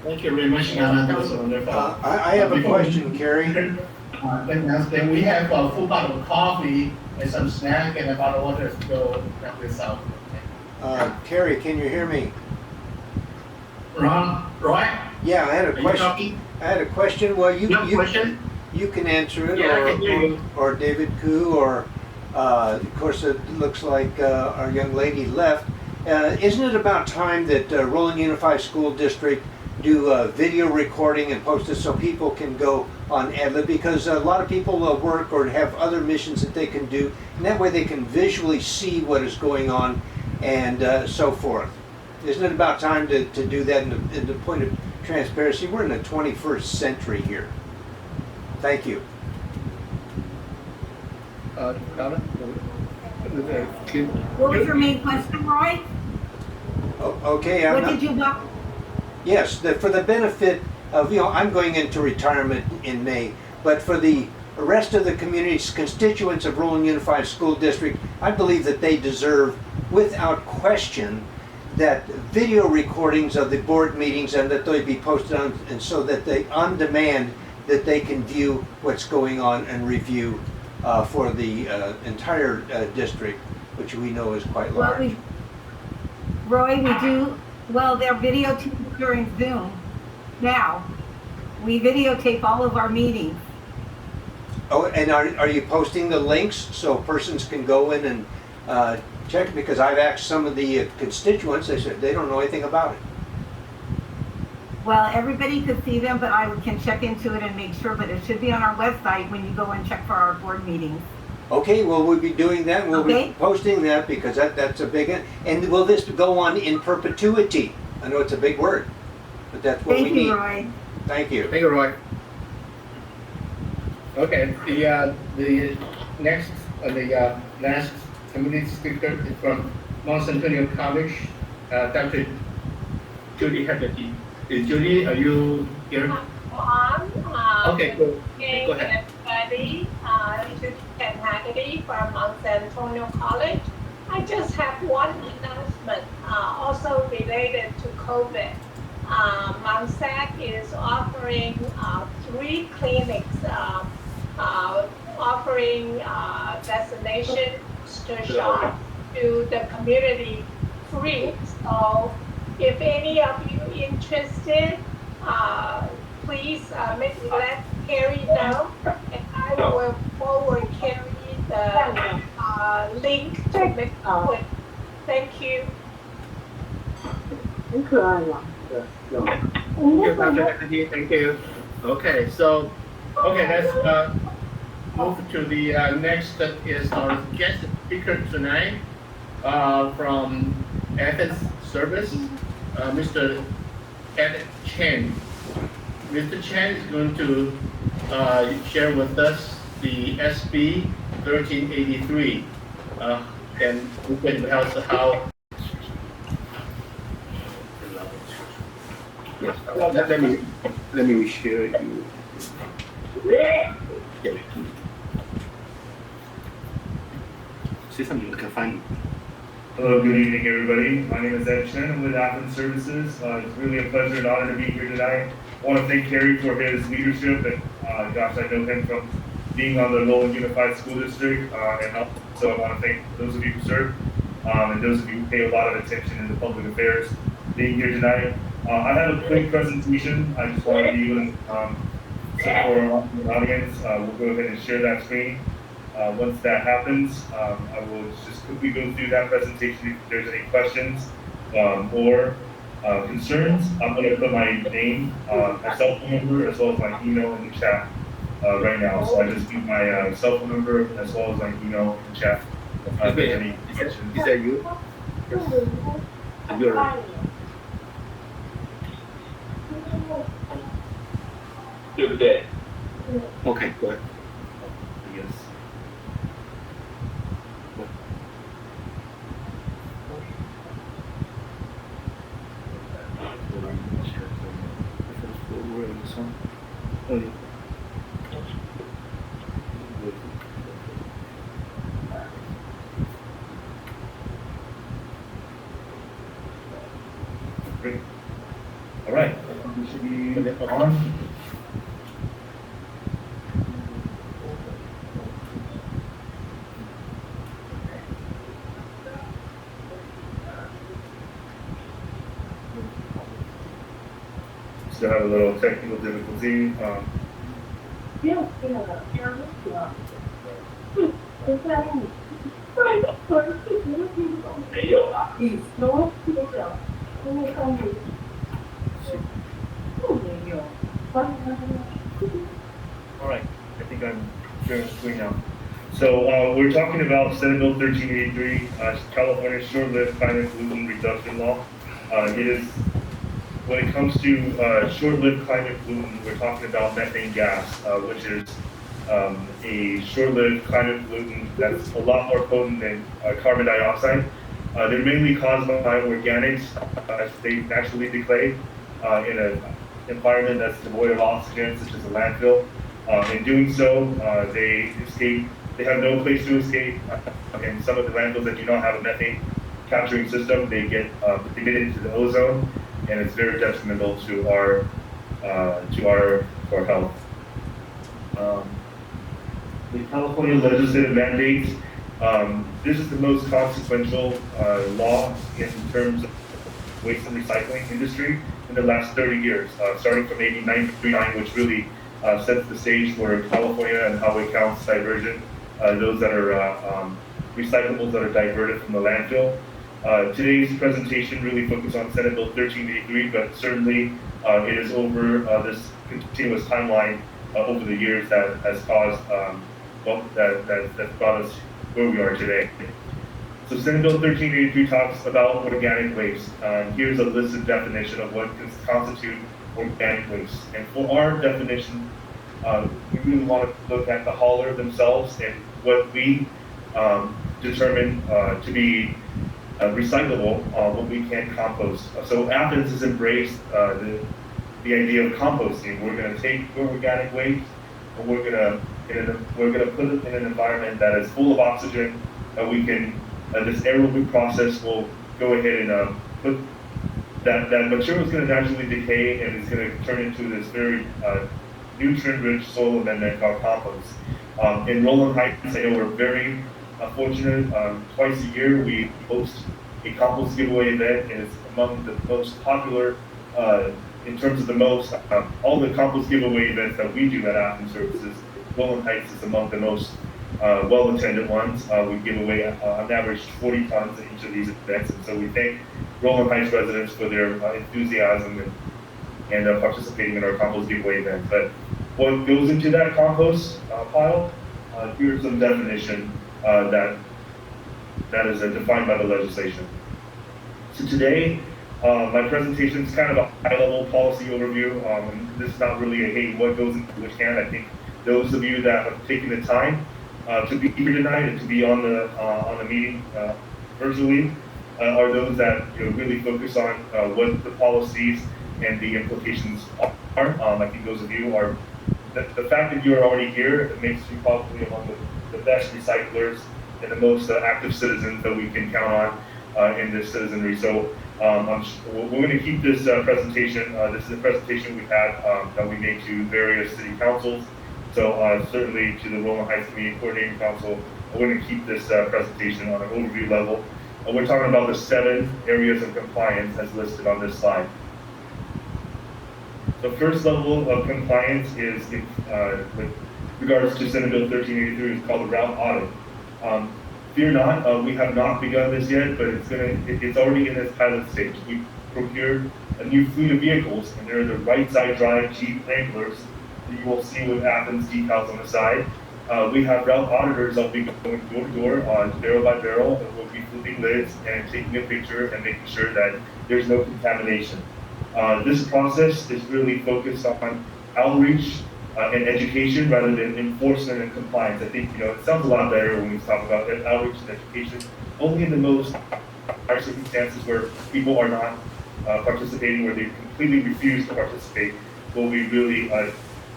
Thank you very much, Donna. That was wonderful. I have a question, Cary. Then we have a full bottle of coffee and some snack and a bottle of water to go down this out. Cary, can you hear me? Roy? Yeah, I had a question. Talking? I had a question. Well, you Question? you can answer it, Yeah, I can hear you. or David Koo, or of course it looks like our young lady left. Isn't it about time that Rolling Unified School District do video recording and post it so people can go on AdLib? Because a lot of people work or have other missions that they can do, and that way they can visually see what is going on and so forth. Isn't it about time to do that in the point of transparency? We're in the 21st century here. Thank you. Donna? What was your main question, Roy? Okay. What did you want? Yes, for the benefit of, I'm going into retirement in May, but for the rest of the community's constituents of Rolling Unified School District, I believe that they deserve, without question, that video recordings of the board meetings and that they be posted on, and so that they, on demand, that they can view what's going on and review for the entire district, which we know is quite large. Roy, we do, well, they're videotaped during Zoom now. We videotape all of our meetings. Oh, and are you posting the links so persons can go in and check? Because I've asked some of the constituents, they said they don't know anything about it. Well, everybody could see them, but I can check into it and make sure, but it should be on our website when you go and check for our board meetings. Okay, well, we'll be doing that. We'll Okay. be posting that because that's a big, and will this go on in perpetuity? I know it's a big word, but that's what we Thank need. you, Roy. Thank you. Thank you, Roy. Okay, the next, the last community speaker is from Mount Antonio College, Dr. Judy Haggerty. Judy, are you here? Okay, go ahead. Everybody, this is Chen Haggerty from Mount Antonio College. I just have one announcement, also related to COVID. MTSAC is offering 3 clinics offering vaccination booster shot to the community free. So if any of you interested, please let Cary know, and I will forward Cary the link to make it. Thank you. Thank you, Dr. Haggerty. Thank you. Okay, so, let's move to the next that is our guest speaker tonight from Athens Service, Mr. Ed Chen. Mr. Chen is going to share with us the SB 1383 and we can tell us how. Yes, let me share you. Yeah. Say something like a funny. Hello, good evening, everybody. My name is Ed Chen. I'm with Athens Services. It's really a pleasure and honor to be here tonight. I want to thank Cary for his leadership, and Josh, I know him from being on the Lowell Unified School District, and also I want to thank those of you who serve, and those of you who pay a lot of attention in the public affairs being here tonight. I have a quick presentation. I just want to be able to support our audience. We'll go ahead and share that screen. Once that happens, I will just quickly go through that presentation if there's any questions or concerns. I'm going to put my name, my cell phone number, as well as my email in the chat right now. So I just give my cell phone number as well as my email in the chat. If there's any questions. Is that you? Yes. You're Good. okay, go ahead. Yes. Great. All right. We should be on. Still have a little technical difficulty. All right, I think I'm sharing the screen now. So we're talking about Senate Bill 1383, California's short-lived climate pollutant reduction law. It is, when it comes to short-lived climate pollutant, we're talking about methane gas, which is a short-lived climate pollutant that's a lot more potent than carbon dioxide. They're mainly caused by organics as they naturally degrade in an environment that's devoid of oxygen, such as a landfill. In doing so, they escape. They have no place to escape. And some of the landfills that do not have a methane capturing system, they get emitted into the ozone, and it's very detrimental to our health. The California legislative mandates. This is the most consequential law in terms of waste and recycling industry in the last 30 years, starting from 1999, which really sets the stage for California and how it counts diversion, those that are recyclables that are diverted from the landfill. Today's presentation really focuses on Senate Bill 1383, but certainly it is over this continuous timeline over the years that has caused, that brought us where we are today. So Senate Bill 1383 talks about organic waste. Here's a listed definition of what constitutes organic waste. And for our definition, we really want to look at the hauler themselves and what we determine to be recyclable, what we can compost. So Athens has embraced the idea of composting. We're going to take your organic waste and we're going to put it in an environment that is full of oxygen, that we can, this aerobic process will go ahead and put that material is going to naturally decay and it's going to turn into this very nutrient-rich soil amendment called compost. In Rowland Heights, I know we're very fortunate. Twice a year we host a compost giveaway event, and it's among the most popular in terms of the most, all the compost giveaway events that we do at Athens Services. Rowland Heights is among the most well-attended ones. We give away on average 40 tons at each of these events, and so we thank Rowland Heights residents for their enthusiasm and participating in our compost giveaway event. But what goes into that compost pile? Here's some definition that is defined by the legislation. So today, my presentation is kind of a high-level policy overview. This is not really a, hey, what goes into which can. I think those of you that have taken the time to be here tonight and to be on the meeting virtually are those that really focus on what the policies and the implications are. I think those of you are, the fact that you are already here, it makes you probably among the best recyclers and the most active citizens that we can count on in this citizenry. So we're going to keep this presentation. This is a presentation we've had that we made to various city councils So certainly to the Roma Heights Community Coordinating Council, we're going to keep this presentation on an overview level. We're talking about the 7 areas of compliance as listed on this slide. The first level of compliance is with regards to Senate Bill 1383 is called the route audit. Fear not, we have not begun this yet, but it's already in its pilot stage. We procured a new fleet of vehicles, and they're the right side drive Jeep Wranglers that you will see with Athens decals on the side. We have route auditors that will be going door to door, barrel by barrel, and we'll be flipping lids and taking a picture and making sure that there's no contamination. This process is really focused on outreach and education rather than enforcement and compliance. I think, it sounds a lot better when we talk about outreach and education. Only in the most dire circumstances where people are not participating, where they completely refuse to participate, will we really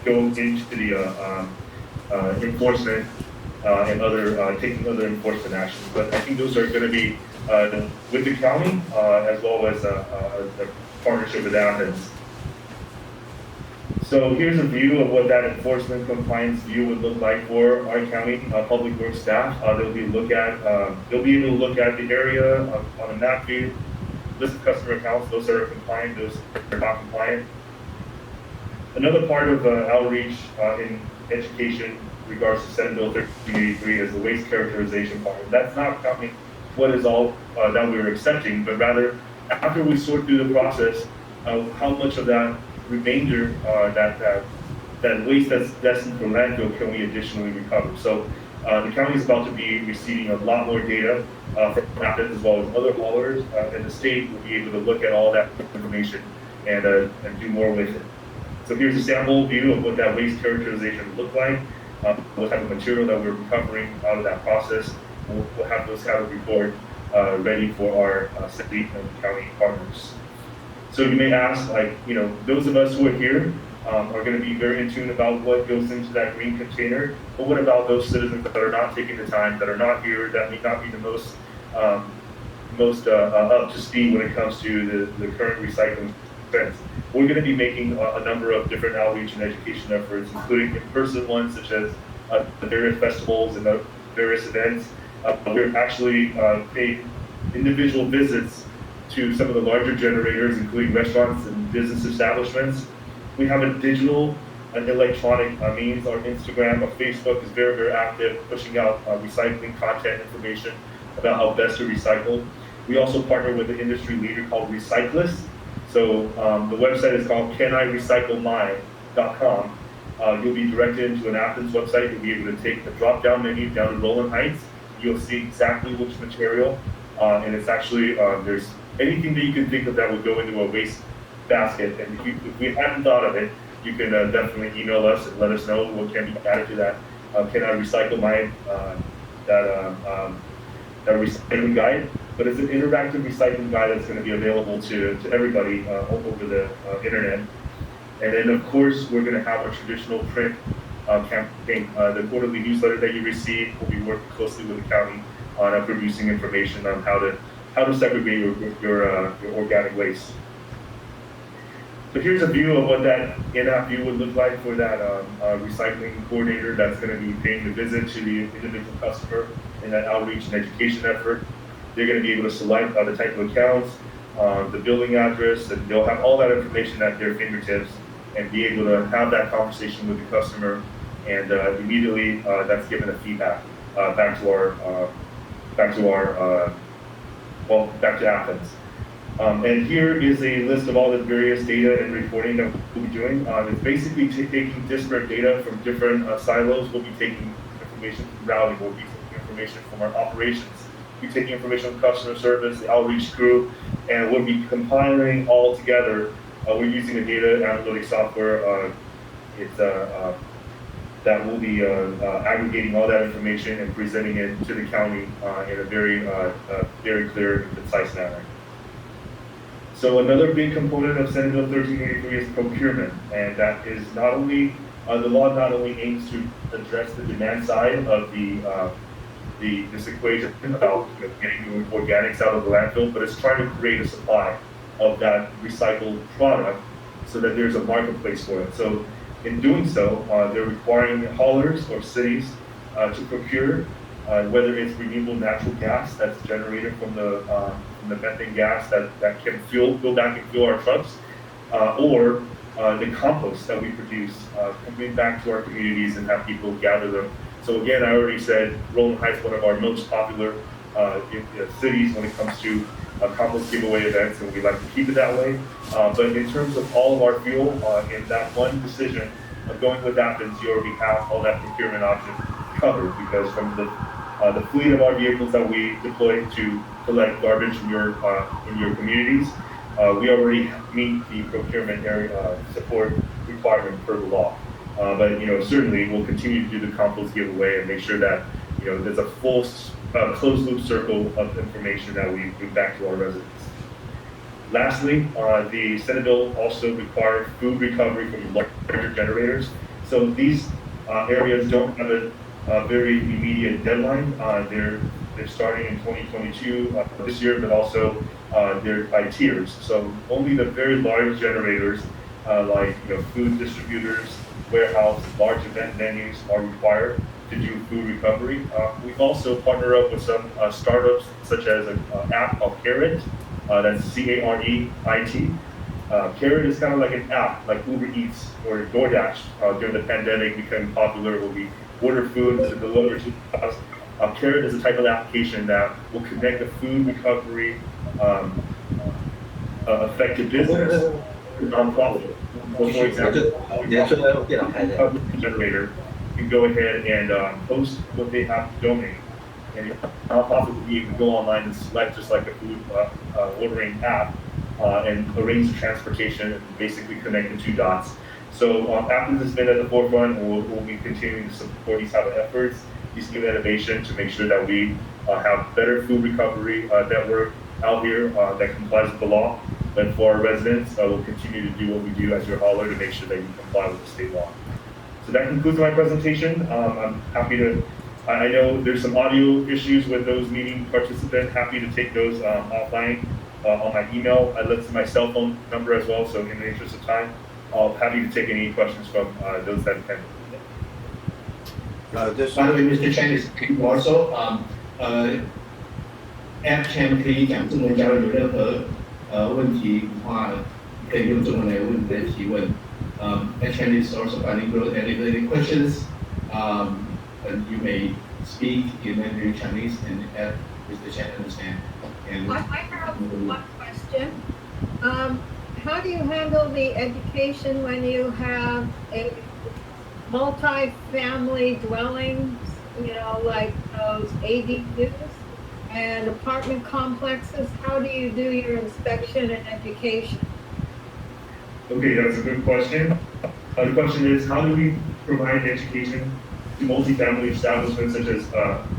go into the enforcement and taking other enforcement actions. But I think those are going to be with the county as well as a partnership with Athens. So here's a view of what that enforcement compliance view would look like for our county public works staff. They'll be able to look at the area on a map view, list of customer accounts, those that are compliant, those that are not compliant. Another part of outreach in education regards to Senate Bill 1383 is the waste characterization part. That's not counting what is all that we're accepting, but rather after we sort through the process, how much of that remainder, that waste that's destined for landfill can we additionally recover. So the county is about to be receiving a lot more data from Athens as well as other haulers, and the state will be able to look at all that information and do more with it. So here's a sample view of what that waste characterization would look like, what type of material that we're recovering out of that process. We'll have those kind of report ready for our city and county partners. So you may ask, those of us who are here are going to be very in tune about what goes into that green container, but what about those citizens that are not taking the time, that are not here, that may not be the most up to speed when it comes to the current recycling trends? We're going to be making a number of different outreach and education efforts, including in-person ones such as the various festivals and the various events. We're actually paid individual visits to some of the larger generators, including restaurants and business establishments. We have a digital and electronic means. Our Instagram, our Facebook is very, very active, pushing out recycling content information about how best to recycle. We also partner with an industry leader called Recyclist. So the website is called canirecyclemine.com. You'll be directed into an Athens website. You'll be able to take the drop-down menu down to Rowland Heights. You'll see exactly which material, and it's actually, there's anything that you can think of that would go into a waste basket. And if we hadn't thought of it, you can definitely email us and let us know what can be added to that. Can I recycle mine? That recycling guide, but it's an interactive recycling guide that's going to be available to everybody all over the internet. And then of course, we're going to have our traditional print campaign. The quarterly newsletter that you receive will be working closely with the county on producing information on how to segregate your organic waste. So here's a view of what that in-app view would look like for that recycling coordinator that's going to be paying the visit to the individual customer in that outreach and education effort. They're going to be able to select the type of accounts, the billing address, and they'll have all that information at their fingertips and be able to have that conversation with the customer, and immediately that's given a feedback back to Athens. And here is a list of all the various data and reporting that we'll be doing. It's basically taking disparate data from different silos. We'll be taking information from routing, we'll be taking information from our operations, we'll be taking information from customer service, the outreach crew, and we'll be compiling all together. We're using a data analytics software. That will be aggregating all that information and presenting it to the county in a very clear and concise manner. So another big component of Senate Bill 1383 is procurement, and that is not only, the law not only aims to address the demand side of this equation about getting new organics out of the landfill, but it's trying to create a supply of that recycled product so that there's a marketplace for it. So In doing so, they're requiring haulers or cities to procure whether it's renewable natural gas that's generated from the methane gas that can go back and fuel our trucks, or the compost that we produce coming back to our communities and have people gather them. So again, I already said Rowland Heights, one of our most popular cities when it comes to compost giveaway events, and we like to keep it that way. But in terms of all of our fuel, in that one decision of going with Athens, you already have all that procurement option covered, because from the fleet of our vehicles that we deploy to collect garbage in your communities, we already meet the procurement area support requirement per the law. But certainly we'll continue to do the compost giveaway and make sure that there's a full closed loop circle of information that we bring back to our residents. Lastly, the Senate bill also requires food recovery from larger generators. So these areas don't have a very immediate deadline. They're starting in 2022 this year, but also they're by tiers. So only the very large generators, like food distributors, warehouse, large event venues, are required to do food recovery. We've also partnered up with some startups, such as an app called Carrot. That's CAREIT. Carrot is kind of like an app, like Uber Eats or DoorDash. During the pandemic, became popular where we order food to deliver to us. Carrot is a type of application that will connect the food recovery affected business to nonprofit. So for example, generator can go ahead and post what they have to donate. And nonprofit will be able to go online and select, just like a food ordering app, and arrange the transportation and basically connect the two dots. So Athens has been at the forefront, and we'll be continuing to support these type of efforts, these new innovation, to make sure that we have better food recovery network out here that complies with the law. But for our residents, we'll continue to do what we do as your hauler to make sure that you comply with the state law. So that concludes my presentation. I'm happy to, I know there's some audio issues with those meeting participants. Happy to take those offline on my email. I listed my cell phone number as well, so in the interest of time, I'll happy to take any questions from those that attend. By the way, Mr. Chen is also App Chen 可以讲中文，假如有任何问题的话，可以用中文来问你的提问。App Chen is also bilingual, and if there are any questions, you may speak in Mandarin Chinese, and Mr. Chen understand. And I have one question. How do you handle the education when you have a multi-family dwellings, like those ADUs and apartment complexes? How do you do your inspection and education? Okay, that's a good question. The question is, how do we provide education to multifamily establishments such as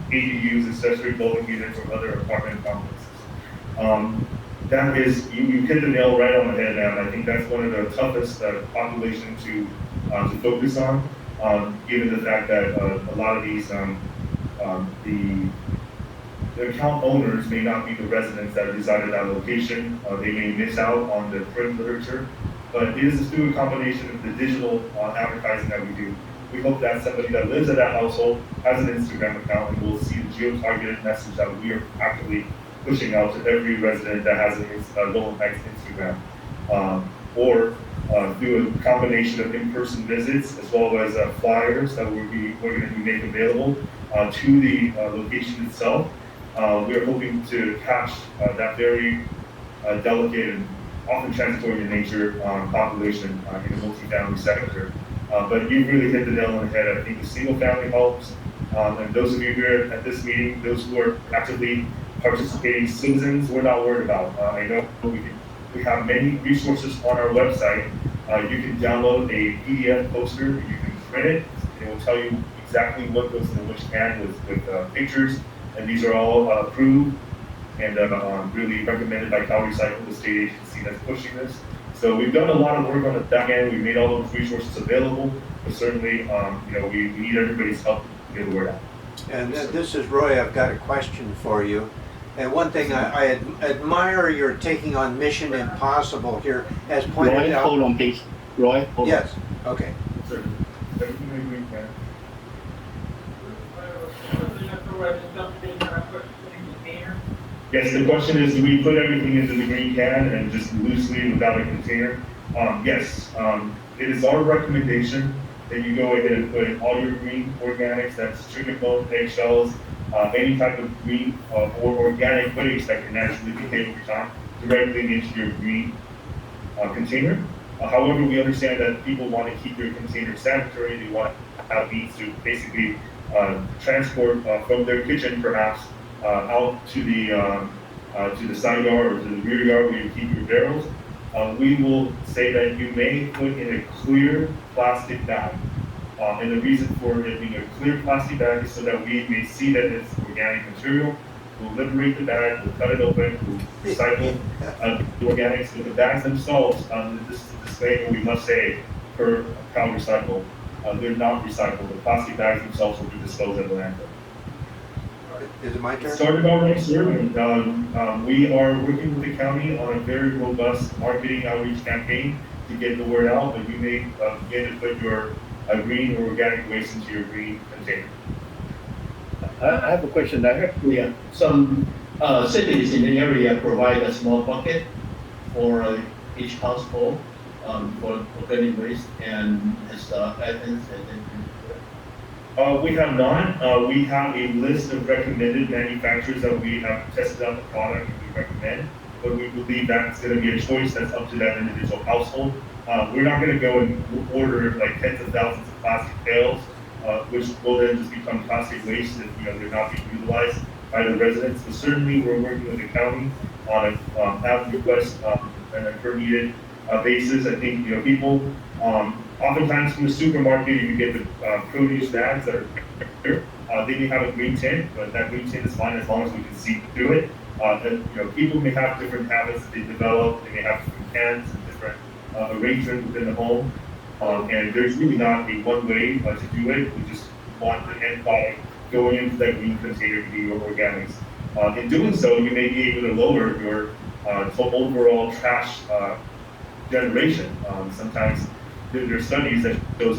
ADUs, accessory dwelling units, or other apartment complexes? That is, you hit the nail right on the head, and I think that's one of the toughest population to focus on, given the fact that a lot of these, the account owners may not be the residents that reside at that location. They may miss out on the print literature, but it is through a combination of the digital advertising that we do. We hope that somebody that lives at that household has an Instagram account and will see the geo-targeted message that we are actively pushing out to every resident that has a Rowland Heights Instagram, or through a combination of in-person visits as well as flyers that we're going to make available to the location itself. We are hoping to catch that very delicate and often transitory in nature population in the multifamily sector. But you really hit the nail on the head. I think the single family homes, and those of you here at this meeting, those who are actively participating citizens, we're not worried about. I know we have many resources on our website. You can download a PDF poster, you can print it, and it will tell you exactly what goes in which can with pictures, and these are all approved and really recommended by Cary, the state agency that's pushing this. So we've done a lot of work on the back end. We've made all those resources available, but certainly, we need everybody's help to get the word out. And this is Roy. I've got a question for you. And one thing I admire your taking on Mission Impossible here, as pointed Roy, out. hold on, please. Roy, hold yes. Okay. services. Everything in a green can. Yes, the question is, do we put everything into the green can and just loosely without a container? Yes, it is our recommendation that you go ahead and put in all your green organics, that's sugar bone, eggshells, any type of green or organic waste that can naturally decay over time directly into your green container. However, we understand that people want to keep their container sanitary. They want to have means to basically transport from their kitchen, perhaps, out to the side yard or to the rear yard where you keep your barrels. We will say that you may put in a clear plastic bag. And the reason for it being a clear plastic bag is so that we may see that it's organic material. We'll liberate the bag, we'll cut it open, we'll recycle the organics. But the bags themselves, this is a disclaimer we must say per Cal Recycle, they're not recycled. The plastic bags themselves will be disposed at the landfill. Is it my turn? Started already, sir. We are working with the county on a very robust marketing outreach campaign to get the word out, but you may begin to put your green or organic waste into your green container. I have a question. I heard some cities in the area provide a small bucket for each household for organic waste, and as Athens we have not. We have a list of recommended manufacturers that we have tested out the product and we recommend, but we believe that's going to be a choice that's up to that individual household. We're not going to go and order like tens of thousands of plastic pails, which will then just become plastic waste if they're not being utilized by the residents. But certainly, we're working with the county on a at request and a per needed basis. I think people. Oftentimes from the supermarket, you get the produce bags that are clear. They may have a green tint, but that green tint is fine as long as we can see through it. And people may have different habits that they develop. They may have different cans and different arrangement within the home. And there's really not a one way to do it. We just want the end product going into that green container to be your organics. In doing so, you may be able to lower your overall trash generation. Sometimes there are studies that shows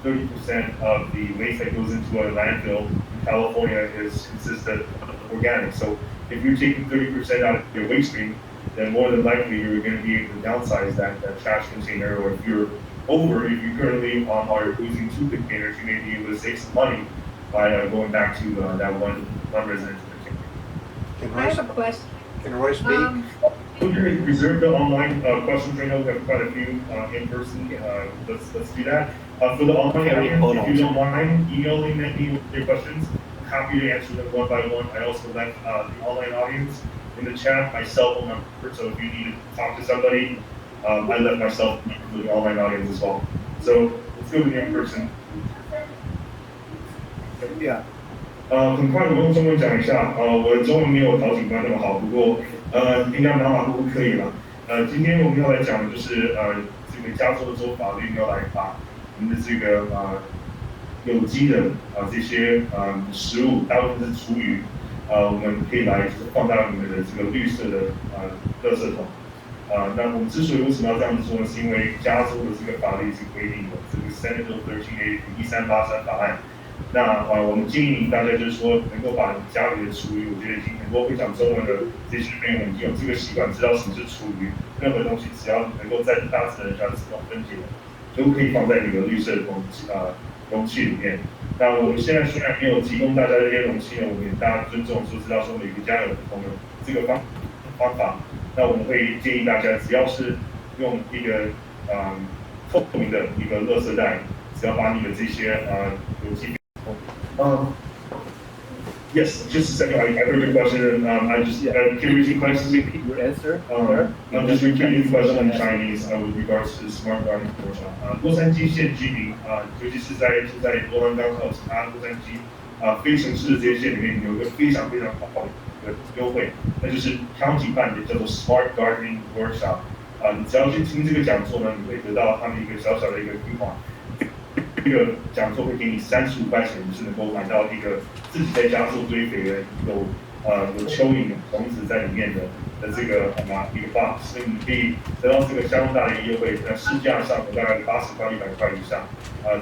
30% of the waste that goes into a landfill in California consists of organic. So if you're taking 30% out of your waste stream, then more than likely you're going to be able to downsize that trash container. Or if you're if you currently are using 2 containers, you may be able to save some money by going back to that one residential container. I have a question. Can Roy speak? We can reserve the online questions right now. We have quite a few in person. Let's do that. For the online audience, if you don't mind emailing me with your questions, I'm happy to answer them one by one. I also left the online audience in the chat my cell phone number, so if you need to talk to somebody, I left my cell phone number for the online audience as well. So let's go with the in person. Yeah. 很快我用中文讲一下，我的中文没有陶警官那么好，不过应该马马虎虎可以了。今天我们要来讲的就是这个加州的州法律要来把我们的这个有机的这些食物，大部分是厨余，我们可以来就是放到你们的这个绿色的垃圾桶。那我们之所以为什么要这样子做呢？是因为加州的这个法律是规定的，这个 Senate Bill 1383法案。那我们建议大家就是说，能够把家里的厨余，我觉得已经很多会讲中文的这些朋友们已经有这个习惯，知道什么是厨余。任何东西只要能够在大自然下自动分解，都可以放在你的绿色的容器里面。那我们现在虽然没有提供大家这些容器呢，我们也大家尊重，说知道说每个家有不同的这个方法。那我们会建议大家，只要是用一个透明的一个垃圾袋，只要把你的这些有机。Yes, just a second. I heard your question. I just can you repeat your answer? I'm just repeating the question in Chinese with regards to smart garden workshop. 洛杉矶县居民尤其是在罗兰刚好其他洛杉矶非城市的这些县里面，有一个非常非常好的优惠，那就是 County 办的叫做 Smart Gardening Workshop。你只要去听这个讲座呢，你会得到他们一个小小的一个提款。这个讲座会给你35块钱，就是能够买到一个自己在家做堆肥的有蚯蚓种子在里面的这个一个 box， 所以你可以得到这个相当大的一个优惠，在市价上大概80块、100块以上，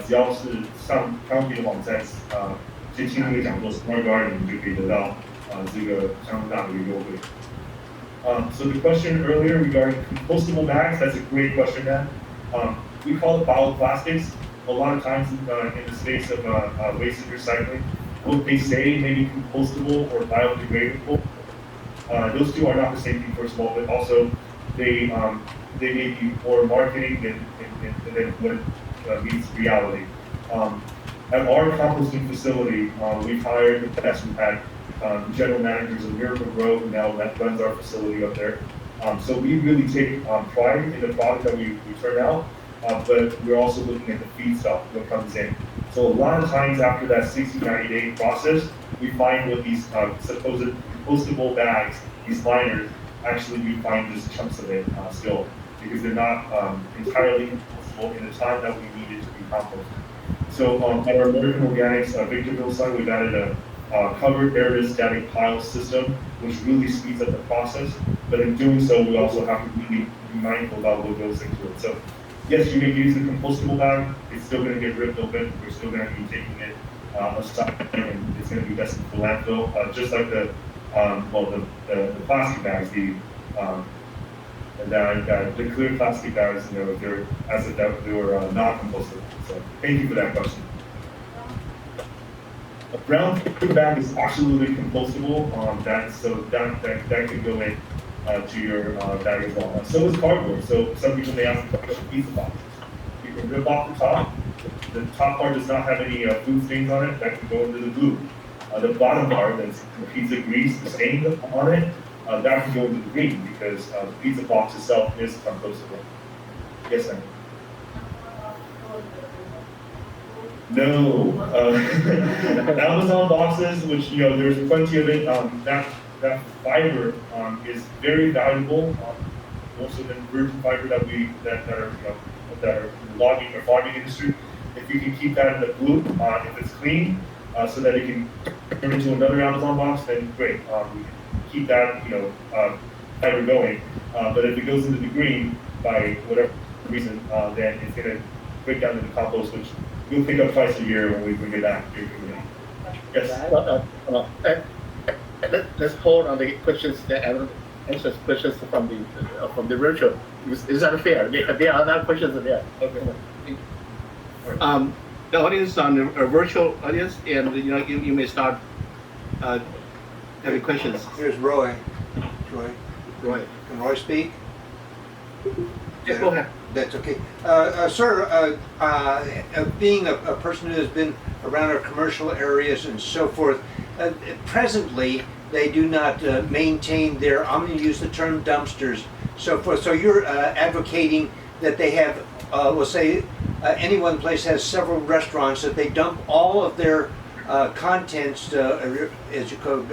只要是上康平的网站去听那个讲座 Smart Garden， 你就可以得到这个相当大的一个优惠。So the question earlier regarding compostable bags, that's a great question, Dan. We call it bioplastics. A lot of times in the space of waste and recycling, what they say may be compostable or biodegradable. Those two are not the same thing, first of all, but also they may be more marketing than what meets reality. At our composting facility, we've hired the best. We've had general managers of Miracle Grow, who now runs our facility up there. So we really take pride in the product that we turn out, but we're also looking at the feedstock that comes in. So a lot of times after that 60-90 day process, we find with these supposed compostable bags, these liners, actually we find just chunks of it still, because they're not entirely compostable in the time that we need it to be composted. So at our American Organics Victorville site, we've added a covered aerostatic pile system, which really speeds up the process. But in doing so, we also have to really be mindful about what goes into it. So yes, you may use the compostable bag. It's still going to get ripped open. We're still going to be taking it aside, and it's going to be destined for landfill, just like the plastic bags, the clear plastic bags, they're as if they were non-compostable. So thank you for that question. A brown paper bag is absolutely compostable. That could go in to your bag as well. So is cardboard. So some people may ask the question, pizza boxes. You can rip off the top. The top part does not have any food stains on it. That can go into the glue. The bottom part, that's the pizza grease, the stain on it, that can go into the green because the pizza box itself is compostable. Yes, ma'am. No, Amazon boxes, which there's plenty of it. That fiber is very valuable, more so than virgin fiber that are logging or farming industry. If you can keep that in the blue, if it's clean, so that it can turn into another Amazon box, then great. We can keep that fiber going. But if it goes into the green by whatever reason, then it's going to break down into compost, which we'll pick up twice a year when we bring it back. Yes. Let's hold on the questions that answers questions from the virtual. Is that fair? There are other questions there. Okay. The audience on the virtual audience, and you may start having questions. Here's Roy. Roy. Can Roy speak? Yes, go ahead. That's okay. Sir, being a person who has been around our commercial areas and so forth, presently they do not maintain their, I'm going to use the term dumpsters, so forth. So you're advocating that they have, we'll say, any one place has several restaurants, that they dump all of their contents, as you call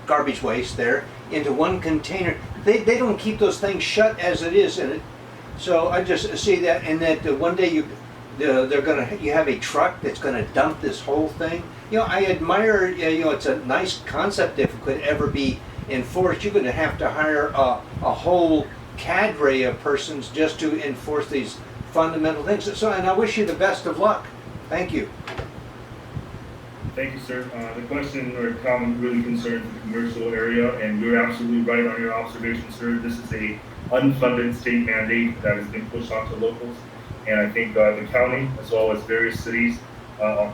garbage waste there, into one container. They don't keep those things shut as it is in it. So I just see that, and that one day you have a truck that's going to dump this whole thing. I admire, it's a nice concept if it could ever be enforced. You're going to have to hire a whole cadre of persons just to enforce these fundamental things. So, and I wish you the best of luck. Thank you. Thank you, sir. The question or comment really concerns the commercial area, and you're absolutely right on your observation, sir. This is a unfunded state mandate that has been pushed onto locals, and I think the county, as well as various cities,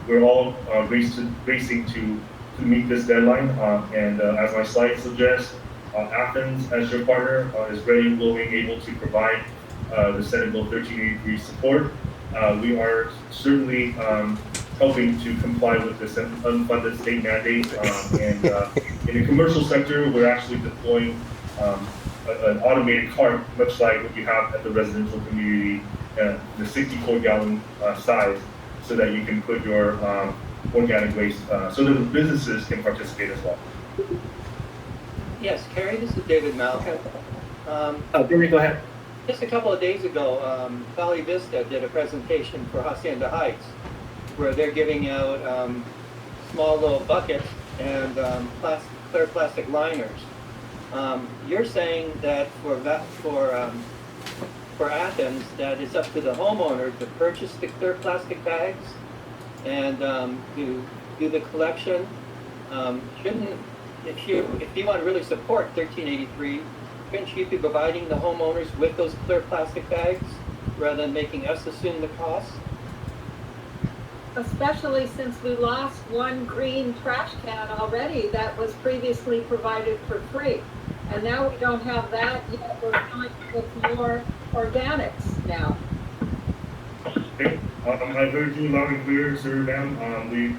we're all racing to meet this deadline. And as my slide suggests, Athens, as your partner, is ready, willing, able to provide the Senate Bill 1383 support. We are certainly helping to comply with this unfunded state mandate. And in the commercial sector, we're actually deploying an automated cart, much like what you have at the residential community, the 64-gallon size, so that you can put your organic waste, so that the businesses can participate as well. Yes, Cary, this is David Malkin. David, go ahead. Just a couple of days ago, Valley Vista did a presentation for Hacienda Heights, where they're giving out small little buckets and clear plastic liners. You're saying that for Athens, that it's up to the homeowner to purchase the clear plastic bags and to do the collection. If you want to really support 1383, shouldn't you be providing the homeowners with those clear plastic bags rather than making us assume the cost? Especially since we lost one green trash can already that was previously provided for free. And now we don't have that, yet we're going with more organics now. Okay. I heard you loud and clear, sir, ma'am. We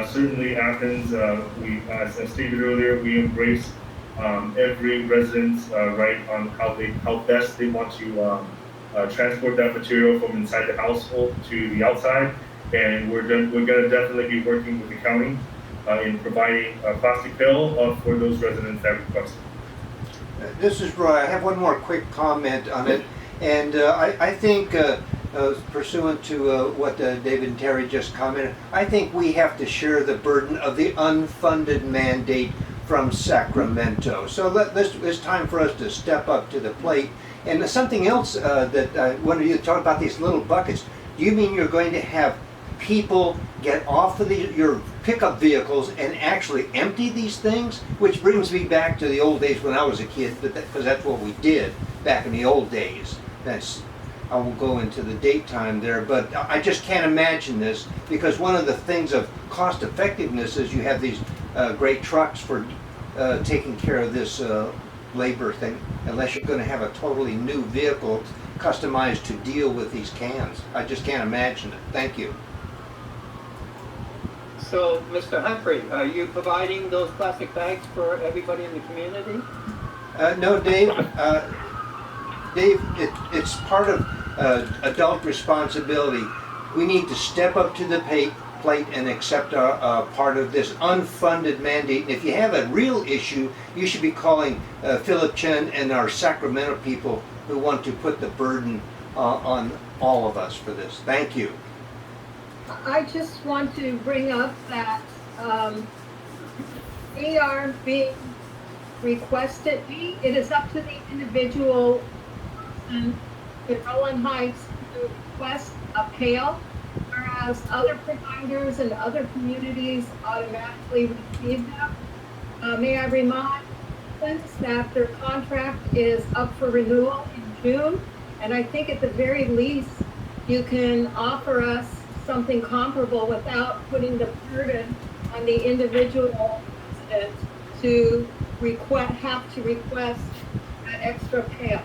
certainly Athens, as I stated earlier, we embrace every resident's right on how best they want to transport that material from inside the household to the outside. And we're going to definitely be working with the county in providing a plastic pail for those residents that request it. This is Roy. I have one more quick comment on it. And I think, pursuant to what David and Teri just commented, I think we have to share the burden of the unfunded mandate from Sacramento. So it's time for us to step up to the plate. And something else that I wanted you to talk about, these little buckets. Do you mean you're going to have people get off of your pickup vehicles and actually empty these things? Which brings me back to the old days when I was a kid, because that's what we did back in the old days. I won't go into the date time there, but I just can't imagine this, because one of the things of cost effectiveness is you have these great trucks for taking care of this labor thing, unless you're going to have a totally new vehicle customized to deal with these cans. I just can't imagine it. Thank you. So, Mr. Humphrey, are you providing those plastic bags for everybody in the community? No, Dave. Dave, it's part of adult responsibility. We need to step up to the plate and accept our part of this unfunded mandate. And if you have a real issue, you should be calling Phillip, Chen, and our Sacramento people who want to put the burden on all of us for this. Thank you. I just want to bring up that we are being requested, it is up to the individual in Rowland Heights to request a pail, whereas other providers and other communities automatically receive them. May I remind that their contract is up for renewal in June, and I think at the very least you can offer us something comparable without putting the burden on the individual resident to have to request that extra pail.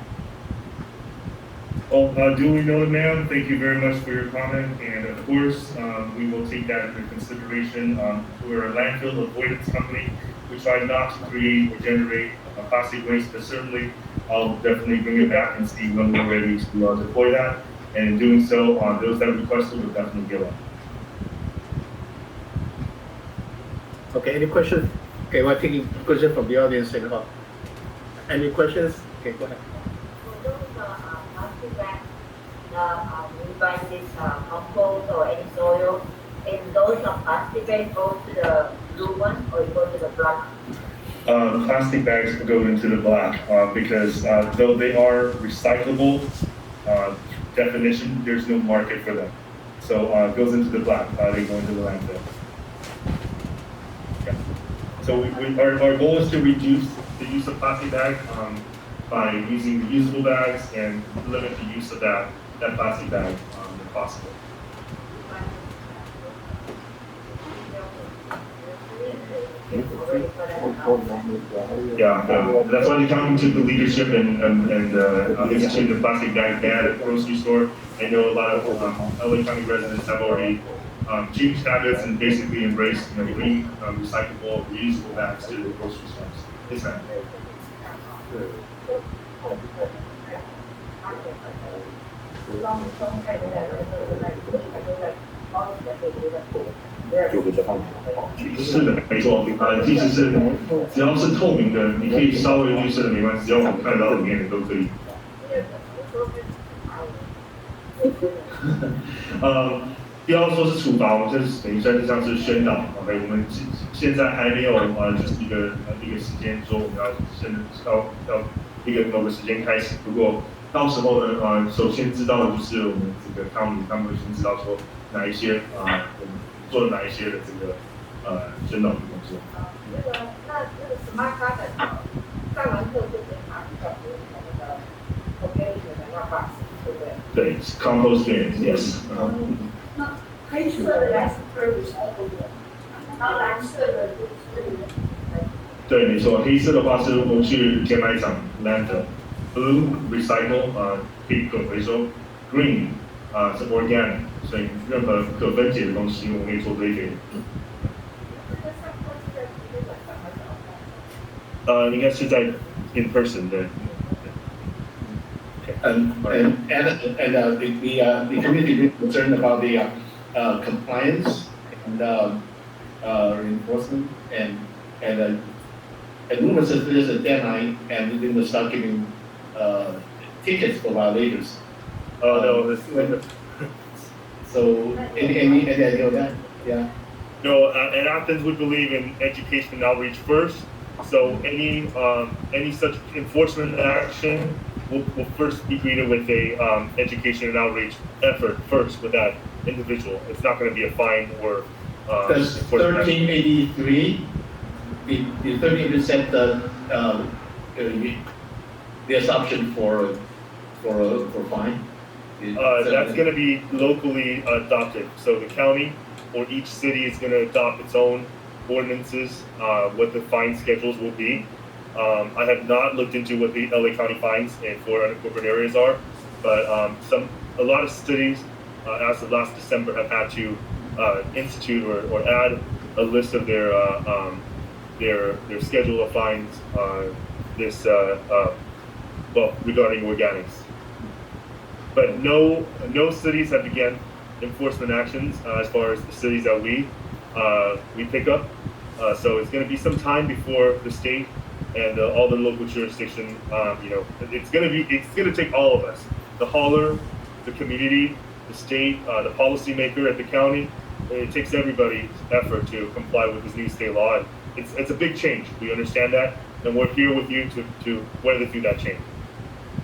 Well, duly noted, ma'am. Thank you very much for your comment, and of course, we will take that into consideration. We're a landfill avoidance company. We try not to create or generate plastic waste, but certainly I'll definitely bring it back and see when we're ready to deploy that. And in doing so, those that requested will definitely get one. Okay, any questions? Okay, we're taking questions from the audience. Any questions? Okay, go ahead. For those plastic bags, we buy this compost or any soil, and those plastic bags go to the blue one or you go to the black? Plastic bags go into the black because though they are recyclable, definition, there's no market for them. So it goes into the black, they go into the landfill. Yeah. So our goal is to reduce the use of plastic bag by using reusable bags and limit the use of that plastic bag if possible. Yeah, that's why they're talking to the leadership and instituting the plastic bag ban at the grocery store. I know a lot of LA County residents have already changed habits and basically embraced green, recyclable, reusable bags to the grocery stores. Yes, ma'am.是的，没错。其实是只要是透明的，你可以稍微绿色的没关系，只要我们看得到里面的都可以。不要说是处罚，我们这是等于算是像是宣导。OK， 我们现在还没有就是一个时间说我们要一个某个时间开始。不过到时候呢，首先知道的就是我们这个他们会先知道说哪一些我们做了哪一些的这个宣导的工作。那个 smart card 上完课就可以拿到那个 OK 的那 box， 对不对？对 ，compost bins，yes。那黑色的也是 produce 然后蓝色的就是。对，没错，黑色的话是我们去填埋场 landfill，blue recycle pink 可回收 ，green 是 organic， 所以任何可分解的东西我们可以做堆肥。应该是在 in person 的。And the community is concerned about the compliance and reinforcement and rumors that there's a deadline and then they'll start giving tickets for violators. No. So any idea of that? Yeah. No, at Athens we believe in education and outreach first. So any such enforcement action will first be greeted with a education and outreach effort first with that individual. It's not going to be a fine or. Does 1383 the 13% the assumption for fine? That's going to be locally adopted. So the county or each city is going to adopt its own ordinances, what the fine schedules will be. I have not looked into what the LA County fines for unincorporated areas are, but a lot of cities, as of last December, have had to institute or add a list of their schedule of fines. Regarding organics, but no cities have begun enforcement actions as far as the cities that we pick up. So it's going to be some time before the state and all the local jurisdiction. It's going to take all of us, the hauler, the community, the state, the policymaker at the county. It takes everybody's effort to comply with this new state law. And it's a big change. We understand that, and we're here with you to weather through that change.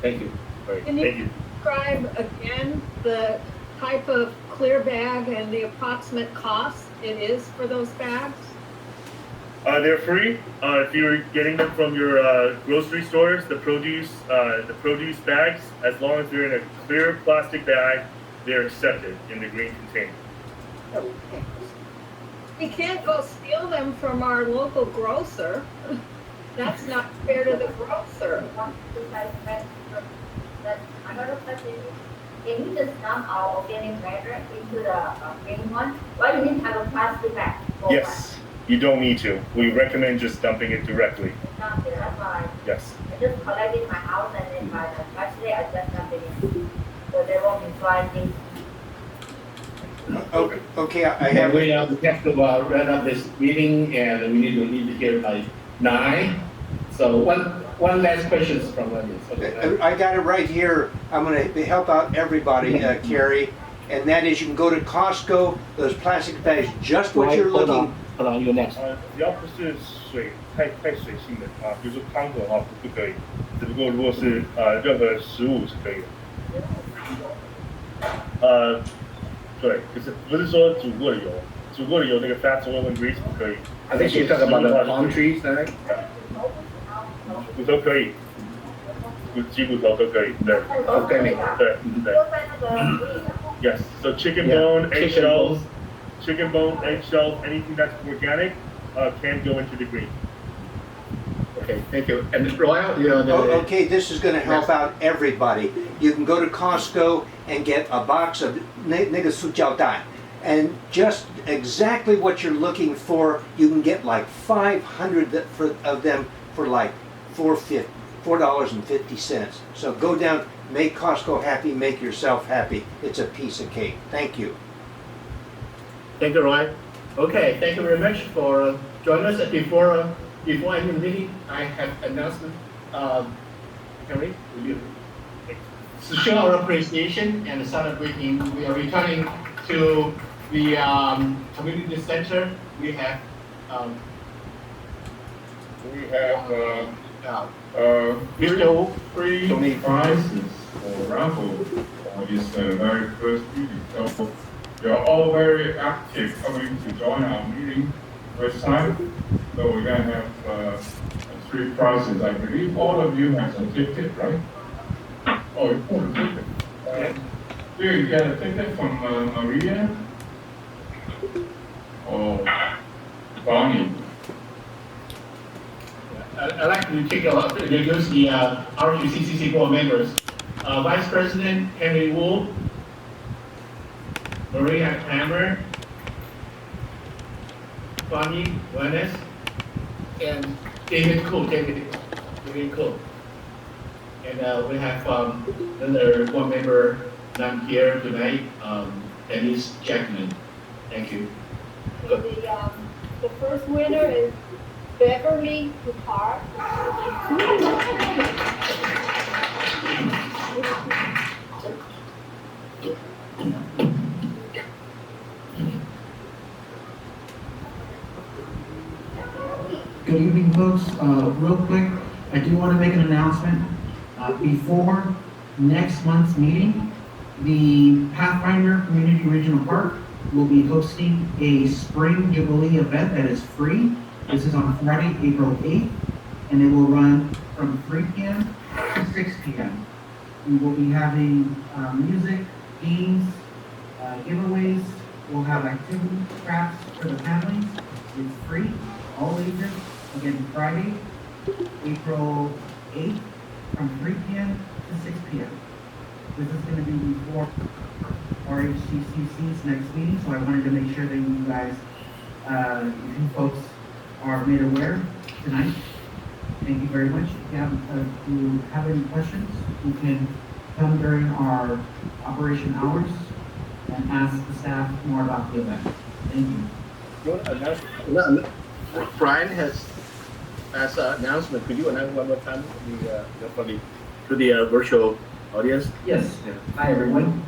Thank you. All right, Can thank you. Describe again the type of clear bag and the approximate cost it is for those bags? They're free if you're getting them from your grocery stores. The produce bags, as long as they're in a clear plastic bag, they're accepted in the green container. Okay. We can't go steal them from our local grocer. That's not fair to the grocer. Another question is, can you just dump our organic matter into the green one? Why do you need to have a plastic bag? Yes, you don't need to. We recommend just dumping it directly. Dump it, that's why. Yes. I just collect it in my house and then by the next day I just dump it in. So there won't be dry things. Okay, I have. We have to wrap up this meeting, and we need to leave here by 9. So one last question from audience. Okay. I got it right here. I'm going to help out everybody, Cary, and that is you can go to Costco. Those plastic bags, just what you're looking. Hold on, you're next. 只要不是水太水性的比如说汤的话不可以，只不过如果是任何食物是可以的。对，不是说煮过的油那个 fats, oil and grease 不可以。I think you're talking about the palm trees, right? 骨头可以，鸡骨头都可以，对。Okay. 对。Yes. So chicken bone, eggshells, anything that's organic can go into the green. Okay, thank you. And Royal, okay, this is going to help out everybody. You can go to Costco and get a box of 那个塑胶袋, and just exactly what you're looking for. You can get like 500 of them for like $4.50. So go down, make Costco happy, make yourself happy. It's a piece of cake. Thank you. Thank you, Roy. Okay, thank you very much for joining us. Before I end the meeting, I have an announcement. Cary, will you? To show our appreciation and celebrating, we are returning to the community center, we have free prizes for raffle for this very first meeting. So you're all very active coming to join our meeting first time. So we're gonna have 3 prizes. I believe all of you have a ticket, right? Oh, you bought a ticket. Do you get a ticket from Maria or Bonnie? I'd like to introduce the RHCCC board members. Vice President Henry Wu, Maria Hammer, Bonnie Wenes, and David Cool. And we have another board member not here tonight, Denise Jackman. Thank you. The first winner is Beverly Park. Good evening, folks. Real quick, I do want to make an announcement. Before next month's meeting, the Pathfinder Community Regional Park will be hosting a spring Jubilee event that is free. This is on Friday, April 8th, and it will run from 3 p.m. to 6 p.m. We will be having music, games, giveaways. We'll have activity crafts for the families. It's free, all ages. Again, Friday, April 8th, from 3 p.m. to 6 p.m. This is going to be before RHCCC's next meeting, so I wanted to make sure that you guys, you folks, are made aware tonight. Thank you very much. If you have any questions, you can come during our operation hours and ask the staff more about the event. Thank you. Brian has an announcement. Could you announce one more time to the virtual audience? Yes. Hi, everyone.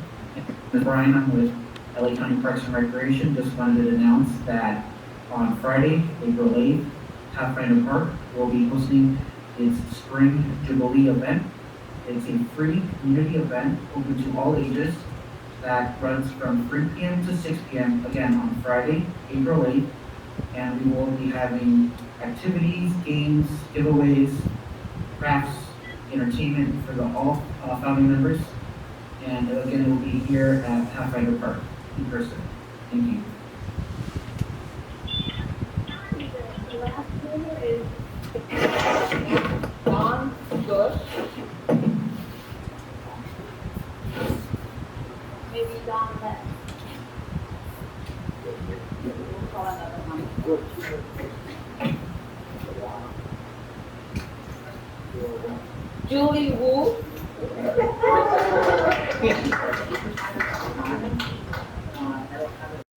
I'm Brian. I'm with LA County Parks and Recreation. Just wanted to announce that on Friday, April 8th, Pathfinder Park will be hosting its Spring Jubilee event. It's a free community event open to all ages that runs from 3 p.m. to 6 p.m. again on Friday, April 8th. And we will be having activities, games, giveaways, crafts, entertainment for all family members. And again, it will be here at Pathfinder Park in person. Thank you. The last winner is Don Bush. Maybe Don left. We'll call another one. Julie Wu.